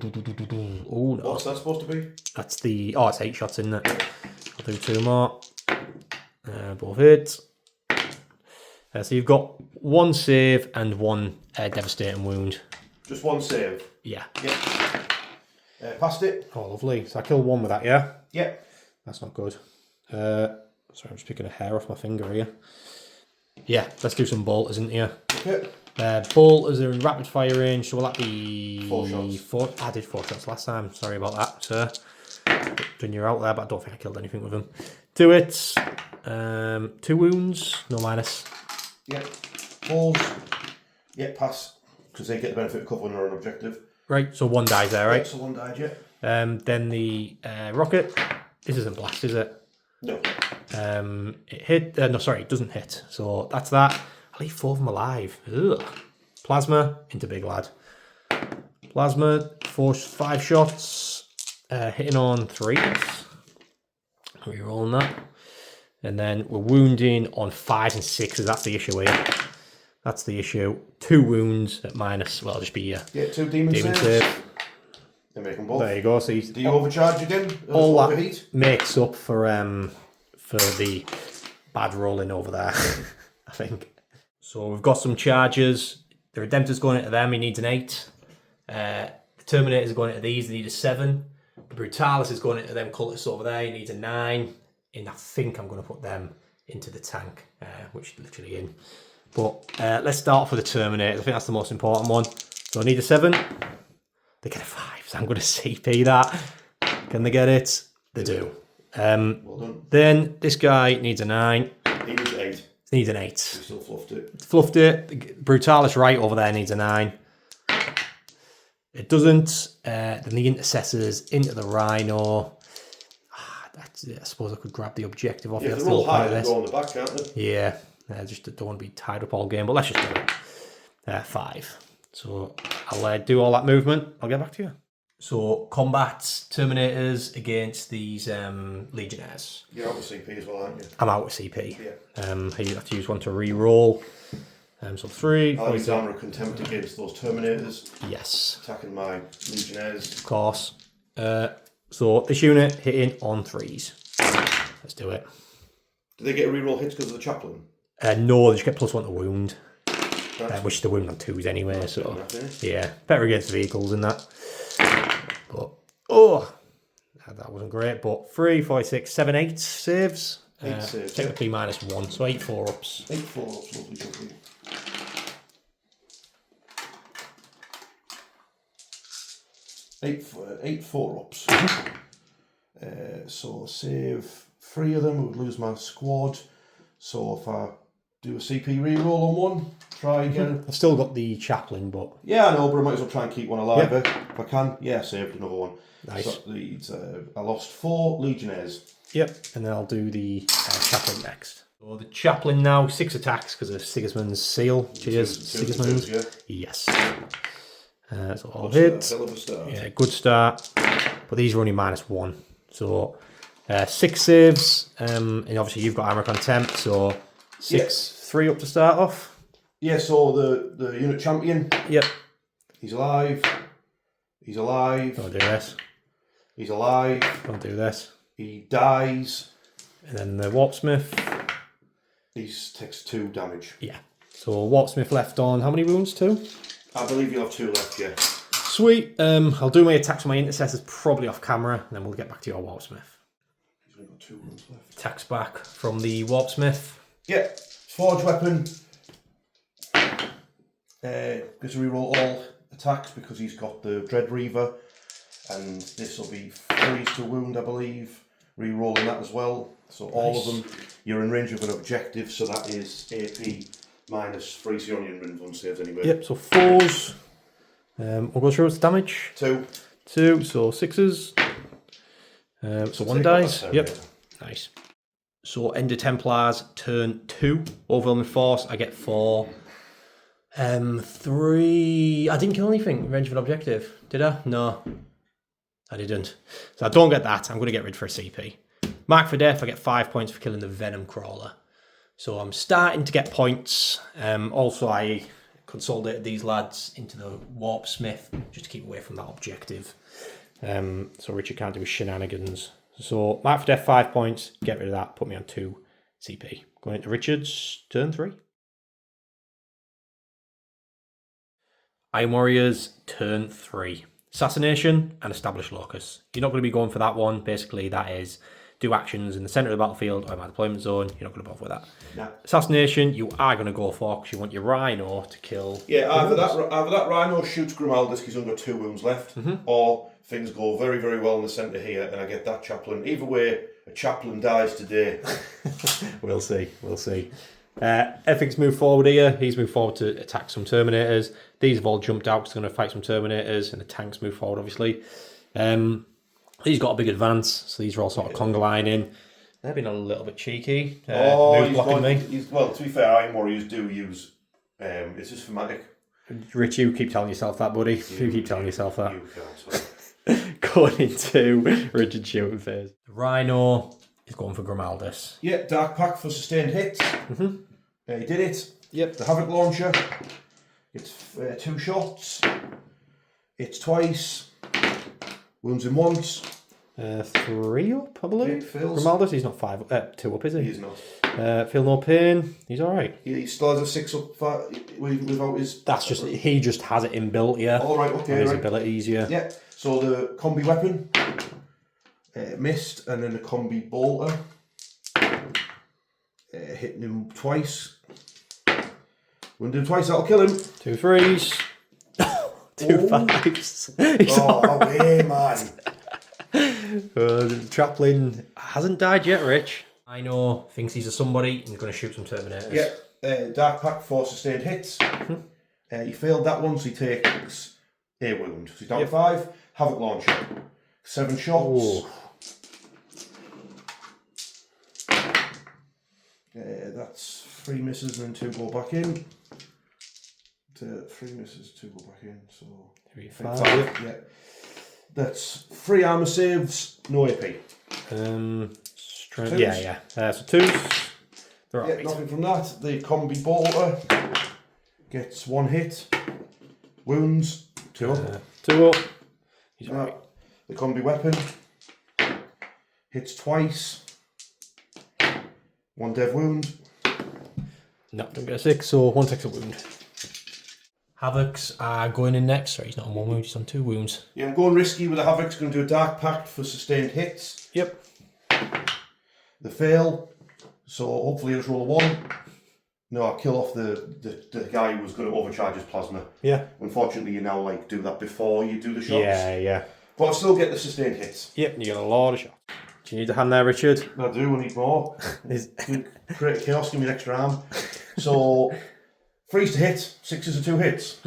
no. What's that supposed to be? That's the... Oh, it's 8 shots, isn't it? I'll do 2 more. Both hits. So you've got 1 save and 1 devastating wound. Just 1 save? Yeah. Yep. Passed it. Oh, lovely. So I killed 1 with that, yeah? Yep. That's not good. Sorry, I'm just picking a hair off my finger here. Yeah, let's do some bolters, isn't here? Okay. Bolters are in rapid fire range, so will that be... 4 shots. I did 4 shots last time. Sorry about that, sir. Done you out there, but I don't think I killed anything with them. 2 hits. 2 wounds. No minus. Yep. Balls. Yep, pass. Because they get the benefit of cover when they're on objective. Right, so 1 dies there, right? Yep, so 1 died, yet. Then the rocket. This isn't blast, is it? No. It hit. No, sorry, it doesn't hit. So that's that. I'll leave 4 of them alive. Ugh. Plasma into big lad. Plasma, 5 shots. Hitting on 3s. Rerolling that. And then we're wounding on 5s and 6s. That's the issue here. That's the issue. 2 wounds at minus. Well, it'll just be Yeah, 2 demon saves. save. They make them both. There you go. So do you overcharge again? All that overheat? makes up for the bad rolling over there, I think. So we've got some charges. The Redemptor's going into them. He needs an 8. The Terminator's going into these. They need a 7. The Brutalis is going into them cultists over there. He needs a 9. And I think I'm going to put them into the tank, which is literally in. But let's start off with the Terminator. I think that's the most important one. So I need a 7. They get a 5. So I'm going to CP that. Can they get it? They do. Well done. Then this guy needs a 9. He needs 8. He needs an 8. He still fluffed it. Fluffed it. The Brutalis right over there needs a 9. It doesn't. Then the Intercessors into the Rhino. I suppose I could grab the objective off. Yeah, they're all high and go on the back, can't they? Yeah. Just don't want to be tied up all game, but let's just do it. 5. So I'll do all that movement. I'll get back to you. So combat Terminators against these Legionnaires. You're out of CP as well, aren't you? I'm out of CP. Yeah. You have to use one to re-roll. So 3. I'll use Armor of Contempt against those Terminators. Yes. Attacking my Legionnaires. Of course. So this unit hitting on 3s. Let's do it. Do they get a reroll hits because of the chaplain? No, they just get +1 to wound. That's Which the wound on 2s anyway, so enough, yeah, better against vehicles than that. But that wasn't great. But 3, 4, 6, 7, 8 saves. 8 saves. Take the P -1, so 8 4-ups. 8 4-ups, lovely jubbly. 8 4-ups. So save 3 of them, I would lose my squad. So if I do a CP reroll on one, try again. I've still got the chaplain, but Yeah, I know, but I might as well try and keep one alive if I can. Yeah, saved another one. nice. So that leads, I lost 4 legionnaires. Yep, and then I'll do the chaplain next. So the chaplain now, 6 attacks because of Sigismund's seal. Cheers, Sigismund. Yeah. Yes. So all hits. Hell of a start. Yeah, good start. But these are only -1. So 6 saves, and obviously you've got Henrik on temp, so 6, 3 up to start off. Yeah, so the unit champion, Yep. he's alive. He's alive. Don't do this. He's alive. Don't do this. He dies. And then the Warpsmith. He takes 2 damage. Yeah. So Warpsmith left on how many wounds? 2? I believe you'll have 2 left, yeah. Sweet. I'll do my attacks on my intercessors probably off camera, and then we'll get back to your Warpsmith. He's only got 2 wounds left. Attacks back from the Warpsmith. Yeah, forge weapon. Gets to reroll all attacks because he's got the Dread Reaver, and this will be freeze to wound, I believe. Rerolling that as well. So all of them, you're in range of an objective, so that is AP -3, so you're only in range of 1 saves anyway. Yep, so 4s. We'll go through its damage. 2. 2, so 6s. So 1 dies. Yep, nice. So end of Templars, turn 2. Overwhelming force, I get 4. 3. I didn't kill anything. Range of an objective. Did I? No, I didn't. So I don't get that. I'm going to get rid for a CP. Mark for death, I get 5 points for killing the Venom Crawler. So I'm starting to get points. Also, I consolidated these lads into the Warpsmith just to keep away from that objective. So Richard can't do his shenanigans. So mark for death, 5 points. Get rid of that. Put me on 2 CP. Going into Richard's turn 3. Iron Warriors, turn 3. Assassination and Establish Locus. You're not going to be going for that one. Basically, that is do actions in the centre of the battlefield or my deployment zone. You're not going to bother with that. No. Assassination, you are going to go for because you want your Rhino to kill. Yeah, either that Rhino shoots Grimaldus because he's only got 2 wounds left, or things go very, very well in the centre here and I get that chaplain. Either way, a chaplain dies today. We'll see. We'll see. Everything's moved forward here. He's moved forward to attack some Terminators. These have all jumped out because they're going to fight some Terminators, and the tanks move forward, obviously. He's got a big advance, so these are all sort of conga lining. They've been a little bit cheeky. He's blocking me. Well, to be fair, Iron Warriors do use it's just thematic. Rich, you keep telling yourself that, buddy. You keep telling yourself that. You can't. Going into Richard's shooting phase. The Rhino is going for Grimaldus. Yeah, Dark Pact for sustained hits. He did it. Yep. The Havoc Launcher. It's 2 shots. It's twice. Wounds him once. 3 up, I believe. Yeah, fails. Grimaldus, he's not 2 up, is he? He's not. Feel no pain. He's all right. He still has a 6 up without his. That's just he just has it inbuilt here. All right, okay, his right. abilities, yeah. Yeah. So the combi weapon missed, and then the combi bolter hitting him twice. Wounded him twice. That'll kill him. 2 3s. 2 5s. He's all right. Away, man. The Chaplain hasn't died yet, Rich. I know, thinks he's a somebody and he's going to shoot some Terminators. Yeah, Dark Pact for sustained hits. He failed that one, so he takes a wound. So he's down to 5. Havoc Launcher. 7 shots. Ooh. That's 3 misses and then 2 go back in. 3 misses, 2 go back in. So 3 5. 5. Yeah. That's 3 armor saves, no AP. Strength. Yeah. So 2s. They're all right. Nothing from that. The combi bolter gets 1 hit. Wounds 2 up. 2 up. He's all right. The combi weapon hits twice. 1 dev wound. No, don't get a 6, so 1 takes a wound. Havocs are going in next. Sorry, he's not on 1 wound, he's on 2 wounds. Yeah, I'm going risky with the Havoc's. Going to do a Dark Pact for sustained hits. Yep. The fail. So hopefully I just roll a 1. No, I'll kill off the guy who was going to overcharge his plasma. Yeah. Unfortunately, you now like do that before you do the shots. Yeah. But I'll still get the sustained hits. Yep, you get a lot of shots. Do you need a hand there, Richard? I do, I need more. Create chaos, give me an extra arm. So, freeze to hit, 6s are 2 hits.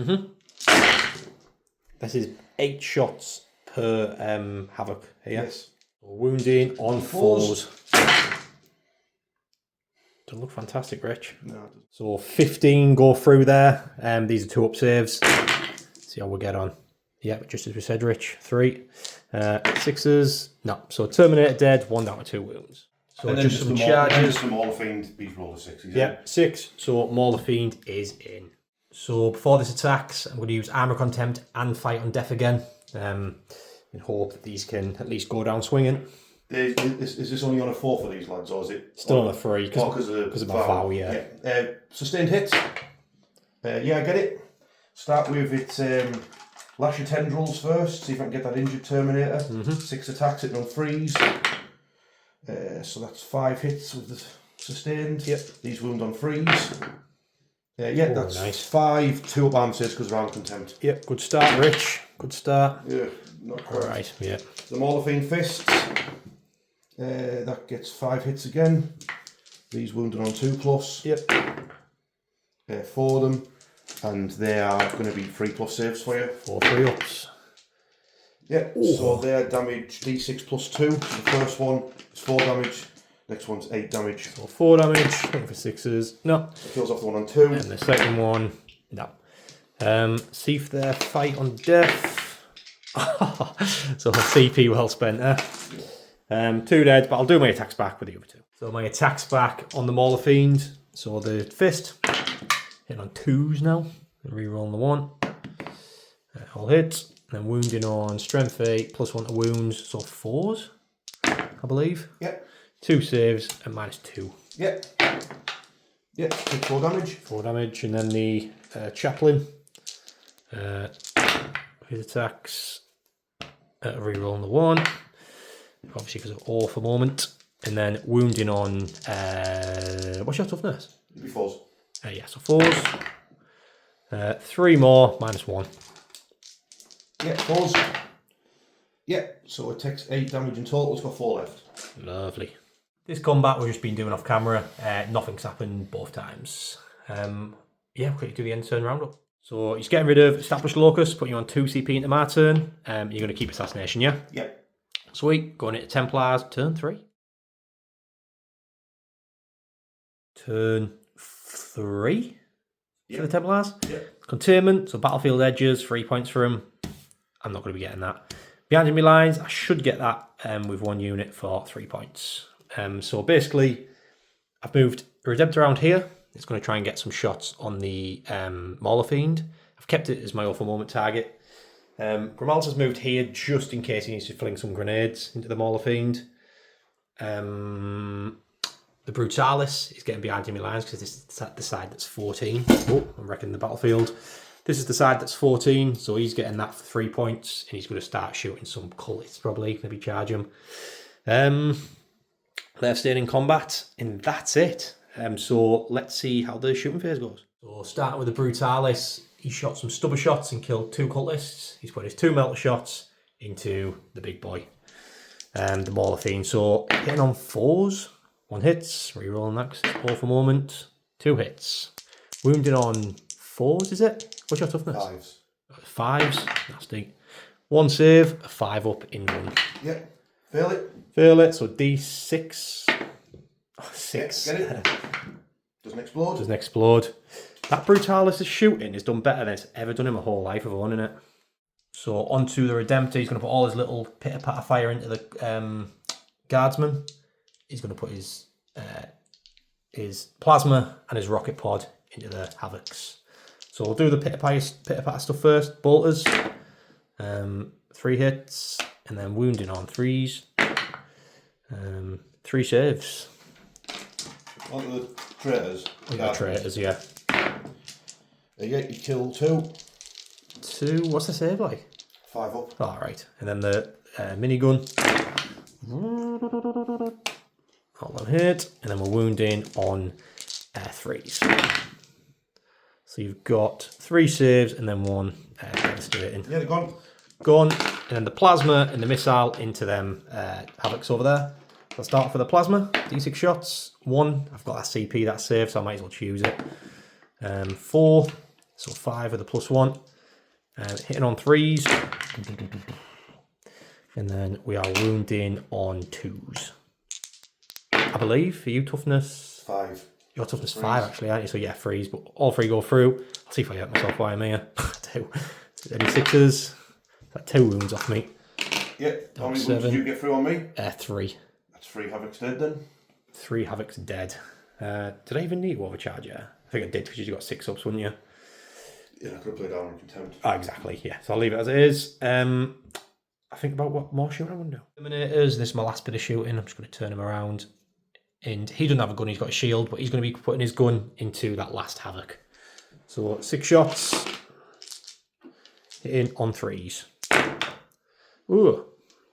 This is 8 shots per havoc here. Yes. Wounding on 4s. Doesn't look fantastic, Rich. No, it doesn't. So 15 go through there. These are 2 up saves. See how we get on. Yep, just as we said, Rich. 3. 6s. No. So Terminator dead, 1 down to 2 wounds. So and just some charges. Just some Maul of Fiend, these roll the 6s. Yeah, 6. So Maul of Fiend is in. So before this attacks, I'm going to use Armor Contempt and Fight on Death again. In hope that these can at least go down swinging. Is this only on a 4 for these lads, or is it still on a 3? Because of my vow, yeah. Sustained hit. Yeah, I get it. Start with its lash your tendrils first. See if I can get that injured Terminator. 6 attacks, hitting on 3s. So that's 5 hits with the sustained. Yep. These wound on 3s. Yeah, that's nice. 5 2 up arm saves because of Arm Contempt. Yep, good start, Rich. Good start. Yeah, not quite. Alright, yeah. The Maul of Fiend Fists. That gets 5 hits again. These wounded on 2+. Yep. 4 of them. And they are going to be 3+ saves for you. 4 3-ups. Yeah, so they're damage D6 +2. So the first one is 4 damage. Next one's 8 damage. So 4 damage, looking for 6s. No. It kills off the one on 2. And the second one, no. See if they're Fight on Death. So CP well spent there. 2 dead, but I'll do my attacks back with the other 2. So my attacks back on the Maul of Fiend. So the fist, hitting on 2s now. Rerolling the 1. All hits. And wounding on Strength 8, +1 to wounds, so 4s, I believe. Yep. 2 saves and -2. Yep. Yep, take 4 damage. 4 damage, and then the chaplain. His attacks, rerolling the 1, obviously because of awe for a moment, and then wounding on, what's your toughness? It'll be 4s. Yeah, so 4s. 3 more, -1. Yeah, 4s. Yeah, so it takes 8 damage in total, it's got 4 left. Lovely. This combat we've just been doing off camera, nothing's happened both times. Yeah, quickly do the end turn roundup. So he's getting rid of Established Locus, putting you on 2 CP into my turn. You're going to keep Assassination, yeah? Yep. Sweet, going into Templars, turn 3. Turn 3 for the Templars. Yep. Containment, so battlefield edges, 3 points for him. I'm not going to be getting that. Behind enemy lines, I should get that with 1 unit for 3 points. So basically, I've moved a Redemptor around here. It's going to try and get some shots on the Maul of Fiend. I've kept it as my awful moment target. Grimal's has moved here just in case he needs to fling some grenades into the Maul of Fiend. The Brutalis is getting behind enemy lines because this is the side that's 14. Oh, I'm wrecking the battlefield. This is the side that's 14, so he's getting that for 3 points, and he's going to start shooting some cultists probably, maybe charge him. They're staying in combat, and that's it. So let's see how the shooting phase goes. So starting with the Brutalis, he shot some stubber shots and killed 2 cultists. He's put his 2 melter shots into the big boy, the Maul of Fiend. So getting on 4s, 1 hits, rerolling that 'cause it's awful moment, 2 hits. Wounded on 4s, is it? What's your toughness? 5s. 5s, nasty. 1 save, a 5 up in 1. Yep. Fail it. Fail it, so D6. Oh, 6. Get it. Doesn't explode. Doesn't explode. That Brutalis' shooting has done better than it's ever done in my whole life of owning it. So onto the Redemptor, he's going to put all his little pitter-patter fire into the Guardsman. He's going to put his Plasma and his Rocket Pod into the Havocs. So we'll do the pitter-patter stuff first. Bolters, 3 hits, and then wounding on 3s. 3 saves. On to the traitors. The traitors, yeah. Yeah, you kill 2. 2, what's the save like? 5 up. All right, and then the minigun. All on hit, and then we're wounding on 3s. So you've got 3 saves and then 1 devastating. Yeah, they're gone. Gone, and then the plasma and the missile into them havocs over there. So I'll start for the plasma. D6 shots. 1. I've got that CP, that save, so I might as well choose it. 4. So 5 with a +1. Hitting on 3s. And then we are wounding on 2s. I believe. For you, toughness? 5. Your toughness 5, actually, aren't you? So yeah, 3s, but all 3 go through. I'll see if I hurt myself while I'm here. I do. Any 6s? That's 2 wounds off me. Yeah. How many wounds did you get through on me? 3. That's 3 Havocs dead then. 3 Havocs dead. Did I even need to overcharge? Yeah, I think I did because you got 6 ups, wouldn't you? Yeah, I could have played down in contempt. Oh, exactly, yeah. So I'll leave it as it is. I think about what more shooting I want to do. Terminators, this is my last bit of shooting. I'm just going to turn him around. And he doesn't have a gun, he's got a shield, but he's going to be putting his gun into that last Havoc. So 6 shots. Hitting on 3s. Ooh.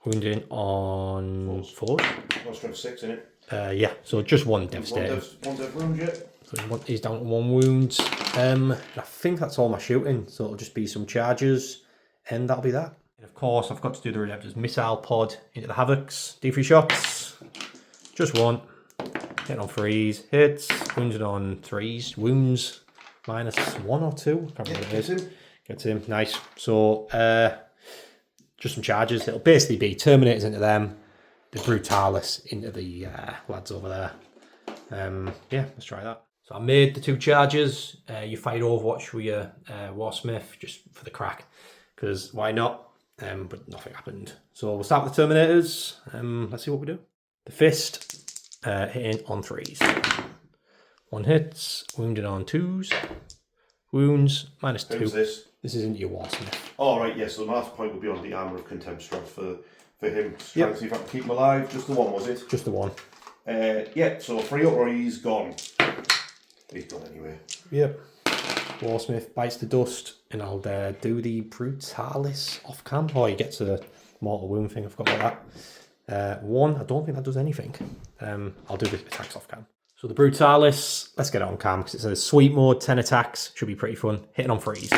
Wounding on 4s. I was trying 6 in it. Yeah, so just 1 devastating. One dead wound yet. So he's down to 1 wound. I think that's all my shooting, so it'll just be some charges, and that'll be that. And of course, I've got to do the Redemptor's missile pod into the Havocs. D3 shots. Just 1. Hitting on 3s. Hits. Wounded on 3s. Wounds. -1 or 2. Can't remember what it is. Gets him. Nice. So, just some charges. It'll basically be Terminators into them, the Brutalis into the lads over there. Yeah, let's try that. So I made the 2 charges. You fight Overwatch with your Warsmith just for the crack, because why not? But nothing happened. So we'll start with the Terminators. Let's see what we do. The Fist, hitting on 3s. 1 hits, wounded on 2s. Wounds, -2. Who's this? This isn't your Warsmith. Oh, right, yes. So the last point will be on the Armour of Contempt strength for him. Just Yep. trying to see if I can keep him alive. Just the 1, was it? Just the 1. Yeah, so 3 up or he's gone. He's gone anyway. Yep. Warsmith bites the dust, and I'll do the Brutalis off cam. Oh, he gets a mortal wound thing. I forgot about that. 1, I don't think that does anything. I'll do the attacks off cam. So the Brutalis, let's get it on cam because it says sweep mode, 10 attacks. Should be pretty fun. Hitting on 3s,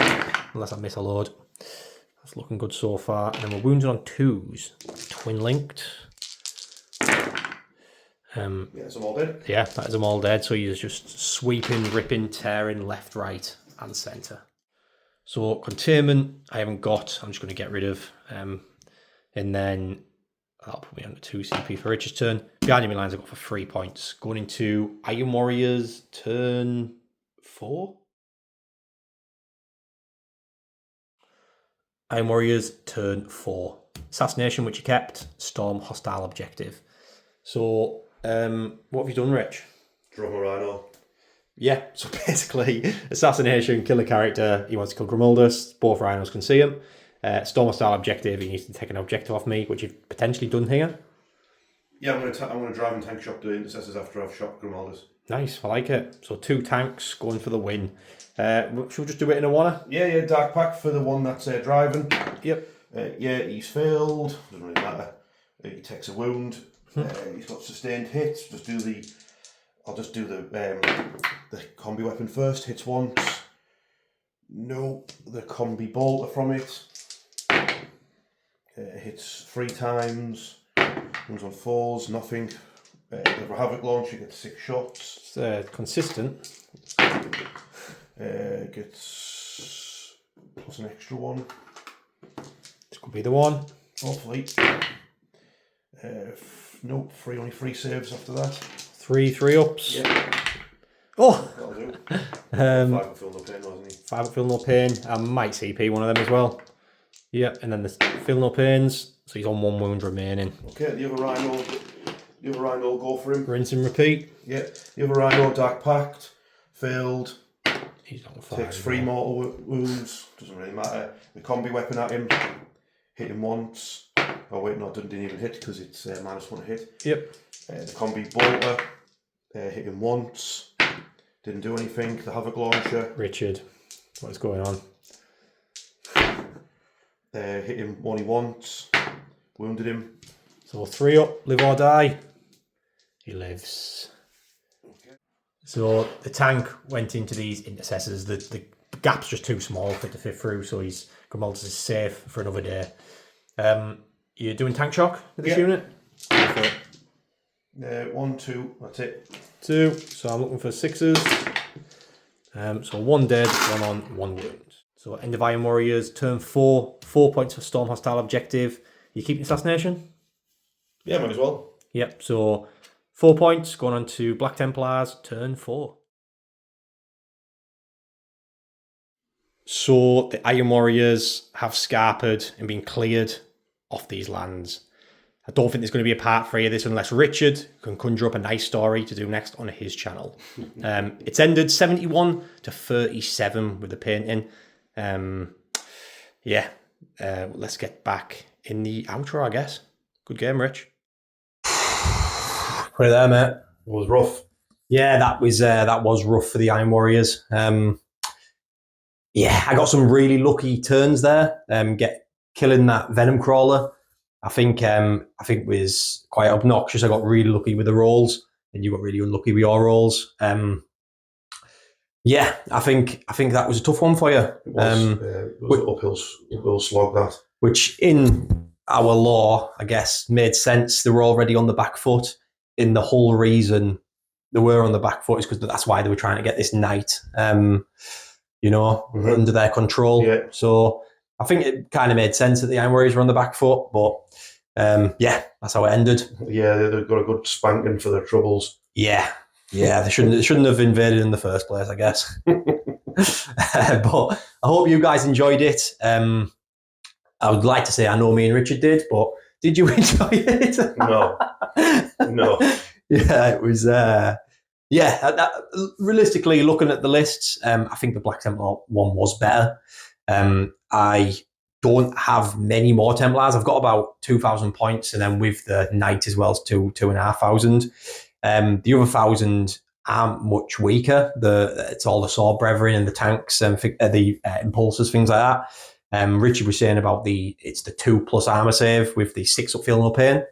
unless I miss a load. That's looking good so far. And then we're wounded on 2s. Twin linked. Yeah, it's all dead. Yeah, that is them all dead. So he's just sweeping, ripping, tearing left, right, and centre. So containment, I haven't got. I'm just going to get rid of. And then that'll put me on 2 CP for Richard's turn. Behind enemy lines I've got for 3 points. Going into Iron Warriors turn 4. Iron Warriors turn 4. Assassination, which you kept. Storm hostile objective. So, what have you done, Rich? Drum a rhino. Yeah, so basically, assassination, kill a character, he wants to kill Grimaldus, both rhinos can see him. Storm style objective, he needs to take an objective off me, which you've potentially done here. Yeah, I'm going to drive and tank shot the intercessors after I've shot Grimaldus. Nice, I like it. So 2 tanks going for the win. Should we just do it in a one? Yeah, Dark Pack for the one that's driving. Yep. Yeah, he's failed. Doesn't really matter. He takes a wound. He's got sustained hits. I'll just do the combi weapon first. Hits once. No, the combi bolter from it. Hits 3 times. Runs on 4s. Nothing. The Havoc launcher gets 6 shots. It's consistent. Gets plus an extra 1. This could be the one. Hopefully. Nope, only 3 saves after that. 3 ups. Yeah. Oh! That'll do. 5 up feel no pain, wasn't he? 5 up, feel no pain. I might CP one of them as well. Yep, and then the feel no pains. So he's on 1 wound remaining. Okay, the other rhino will go for him. Rinse and repeat. Yeah, the other rhino, Dark Pact, failed. He's on 5. Takes 3 mortal wounds. Doesn't really matter. The combi weapon at him. Hit him once. Oh wait, no, didn't even hit because it's -1 hit. Yep. The combi bolter. Hit him once. Didn't do anything. The Havoc launcher. Richard, what is going on? Hit him only once. Wounded him. So 3 up, live or die. He lives. So the tank went into these intercessors. The gap's just too small for it to fit through, so he's Gamemat is safe for another day. You're doing tank shock with this unit? 1, 2, that's it. 2, so I'm looking for 6s. So 1 dead, 1 on, 1 wound. So End of Iron Warriors, turn 4, 4 points for Storm Hostile Objective. You keeping Assassination? Yeah, might as well. Yep, so 4 points, going on to Black Templars, turn 4. So the Iron Warriors have scarpered and been cleared off these lands. I don't think there's going to be a part 3 of this unless Richard can conjure up a nice story to do next on his channel. It's ended 71 to 37 with the painting. Let's get back in the outro, I guess. Good game, Rich. Put it there, mate. It was rough. Yeah, that was rough for the Iron Warriors. I got some really lucky turns there. Killing that Venom Crawler, I think was quite obnoxious. I got really lucky with the rolls, and you got really unlucky with your rolls. I think that was a tough one for you. It was an uphill slog, that. Which in our law, I guess, made sense. They were already on the back foot. In the whole reason they were on the back foot is because that's why they were trying to get this knight, under their control. Yeah. So I think it kind of made sense that the Iron Warriors were on the back foot, but that's how it ended. Yeah, they've got a good spanking for their troubles. Yeah, they shouldn't have invaded in the first place, I guess. But I hope you guys enjoyed it. I would like to say I know me and Richard did, but did you enjoy it? No. Yeah, it was. Realistically, looking at the lists, I think the Black Templar one was better. I don't have many more Templars. I've got about 2,000 points, and then with the Knight as well, 2,500. The other 1,000 aren't much weaker. It's all the Sword Brethren and the tanks and the impulsors, things like that. Richard was saying about it's the 2+ armor save with the 6 up feel no pain.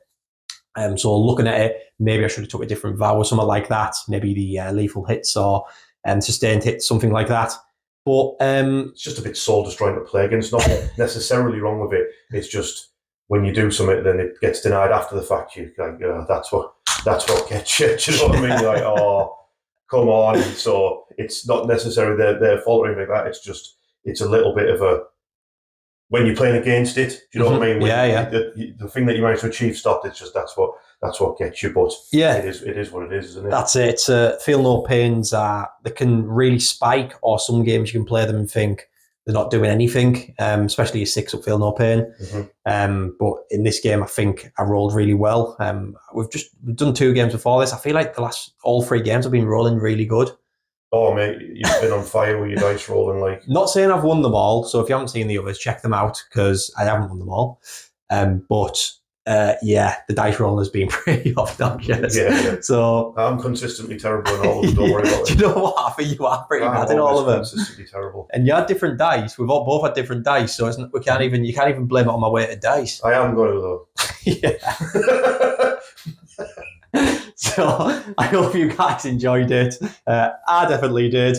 So looking at it, maybe I should have took a different vow or something like that. Maybe the lethal hits or sustained hits, something like that. But it's just a bit soul destroying to play against. Not necessarily wrong with it. It's just when you do something, then it gets denied after the fact. You like, that's what gets you. Do you know what I mean? You're like, oh, come on. So it's not necessarily their fault or anything like that. It's a little bit of a, when you're playing against it, do you know what I mean? The thing that you manage to achieve stopped. It's just that's what gets you. But it is what it is, isn't it? That's it. Feel no pains they can really spike, or some games you can play them and think they're not doing anything. Especially a 6 up feel no pain. Mm-hmm. But in this game, I think I rolled really well. We've done 2 games before this. I feel like all 3 games have been rolling really good. Oh, mate, you've been on fire with your dice rolling. Not saying I've won them all, so if you haven't seen the others, check them out, because I haven't won them all. But the dice roll has been pretty obnoxious. Yeah. So I'm consistently terrible in all of them. Don't worry about it. Do you know what? I think you are pretty bad in all of them. Consistently terrible. And you had different dice. We've both had different dice, so you can't even blame it on my weighted dice. I am going to though. Yeah. So I hope you guys enjoyed it. I definitely did.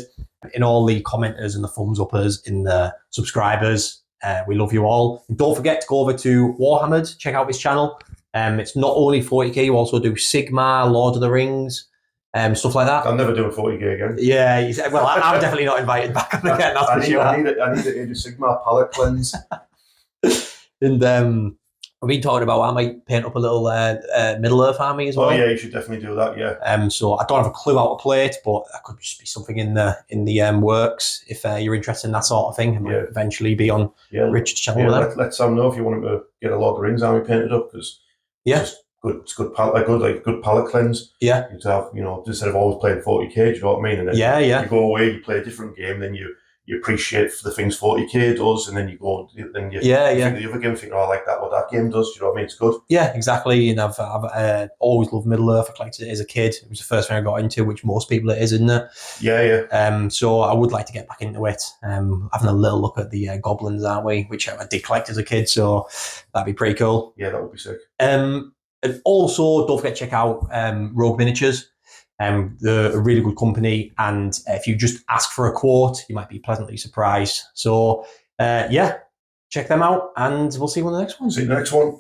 In all the commenters and the thumbs uppers, in the subscribers, we love you all. And don't forget to go over to Warhammered, check out his channel. It's not only 40k, you also do Sigma, Lord of the Rings, stuff like that. I'm never doing 40k again. Yeah, well, I'm definitely not invited back on again, that's for sure. I need to Age of Sigma palette cleanse. And we've been talking about I might paint up a little Middle-earth army as well. Oh yeah, you should definitely do that. Yeah. So I don't have a clue how to play it, but that could just be something in the works. If you're interested in that sort of thing, it might eventually be on Richard's channel. Yeah, let Sam know if you want him to get a Lord of the Rings army painted up, because it's good palette cleanse. Yeah. You to have, instead of always playing 40k, do you know what I mean? And then you go away, you play a different game, then you appreciate the things 40k does, and then you go, then you think the other game, think, I like that, what that game does. Do you know what I mean? It's good. Yeah, exactly. And I've always loved Middle-earth. I collected it as a kid. It was the first thing I got into, which most people it is, isn't it? Yeah. So I would like to get back into it. Having a little look at the goblins, aren't we? Which I did collect as a kid, so that'd be pretty cool. Yeah, that would be sick. And also, don't forget to check out Rogue Miniatures. They're a really good company, and if you just ask for a quote, you might be pleasantly surprised. So, yeah, check them out, and we'll see you on the next one. See you next one.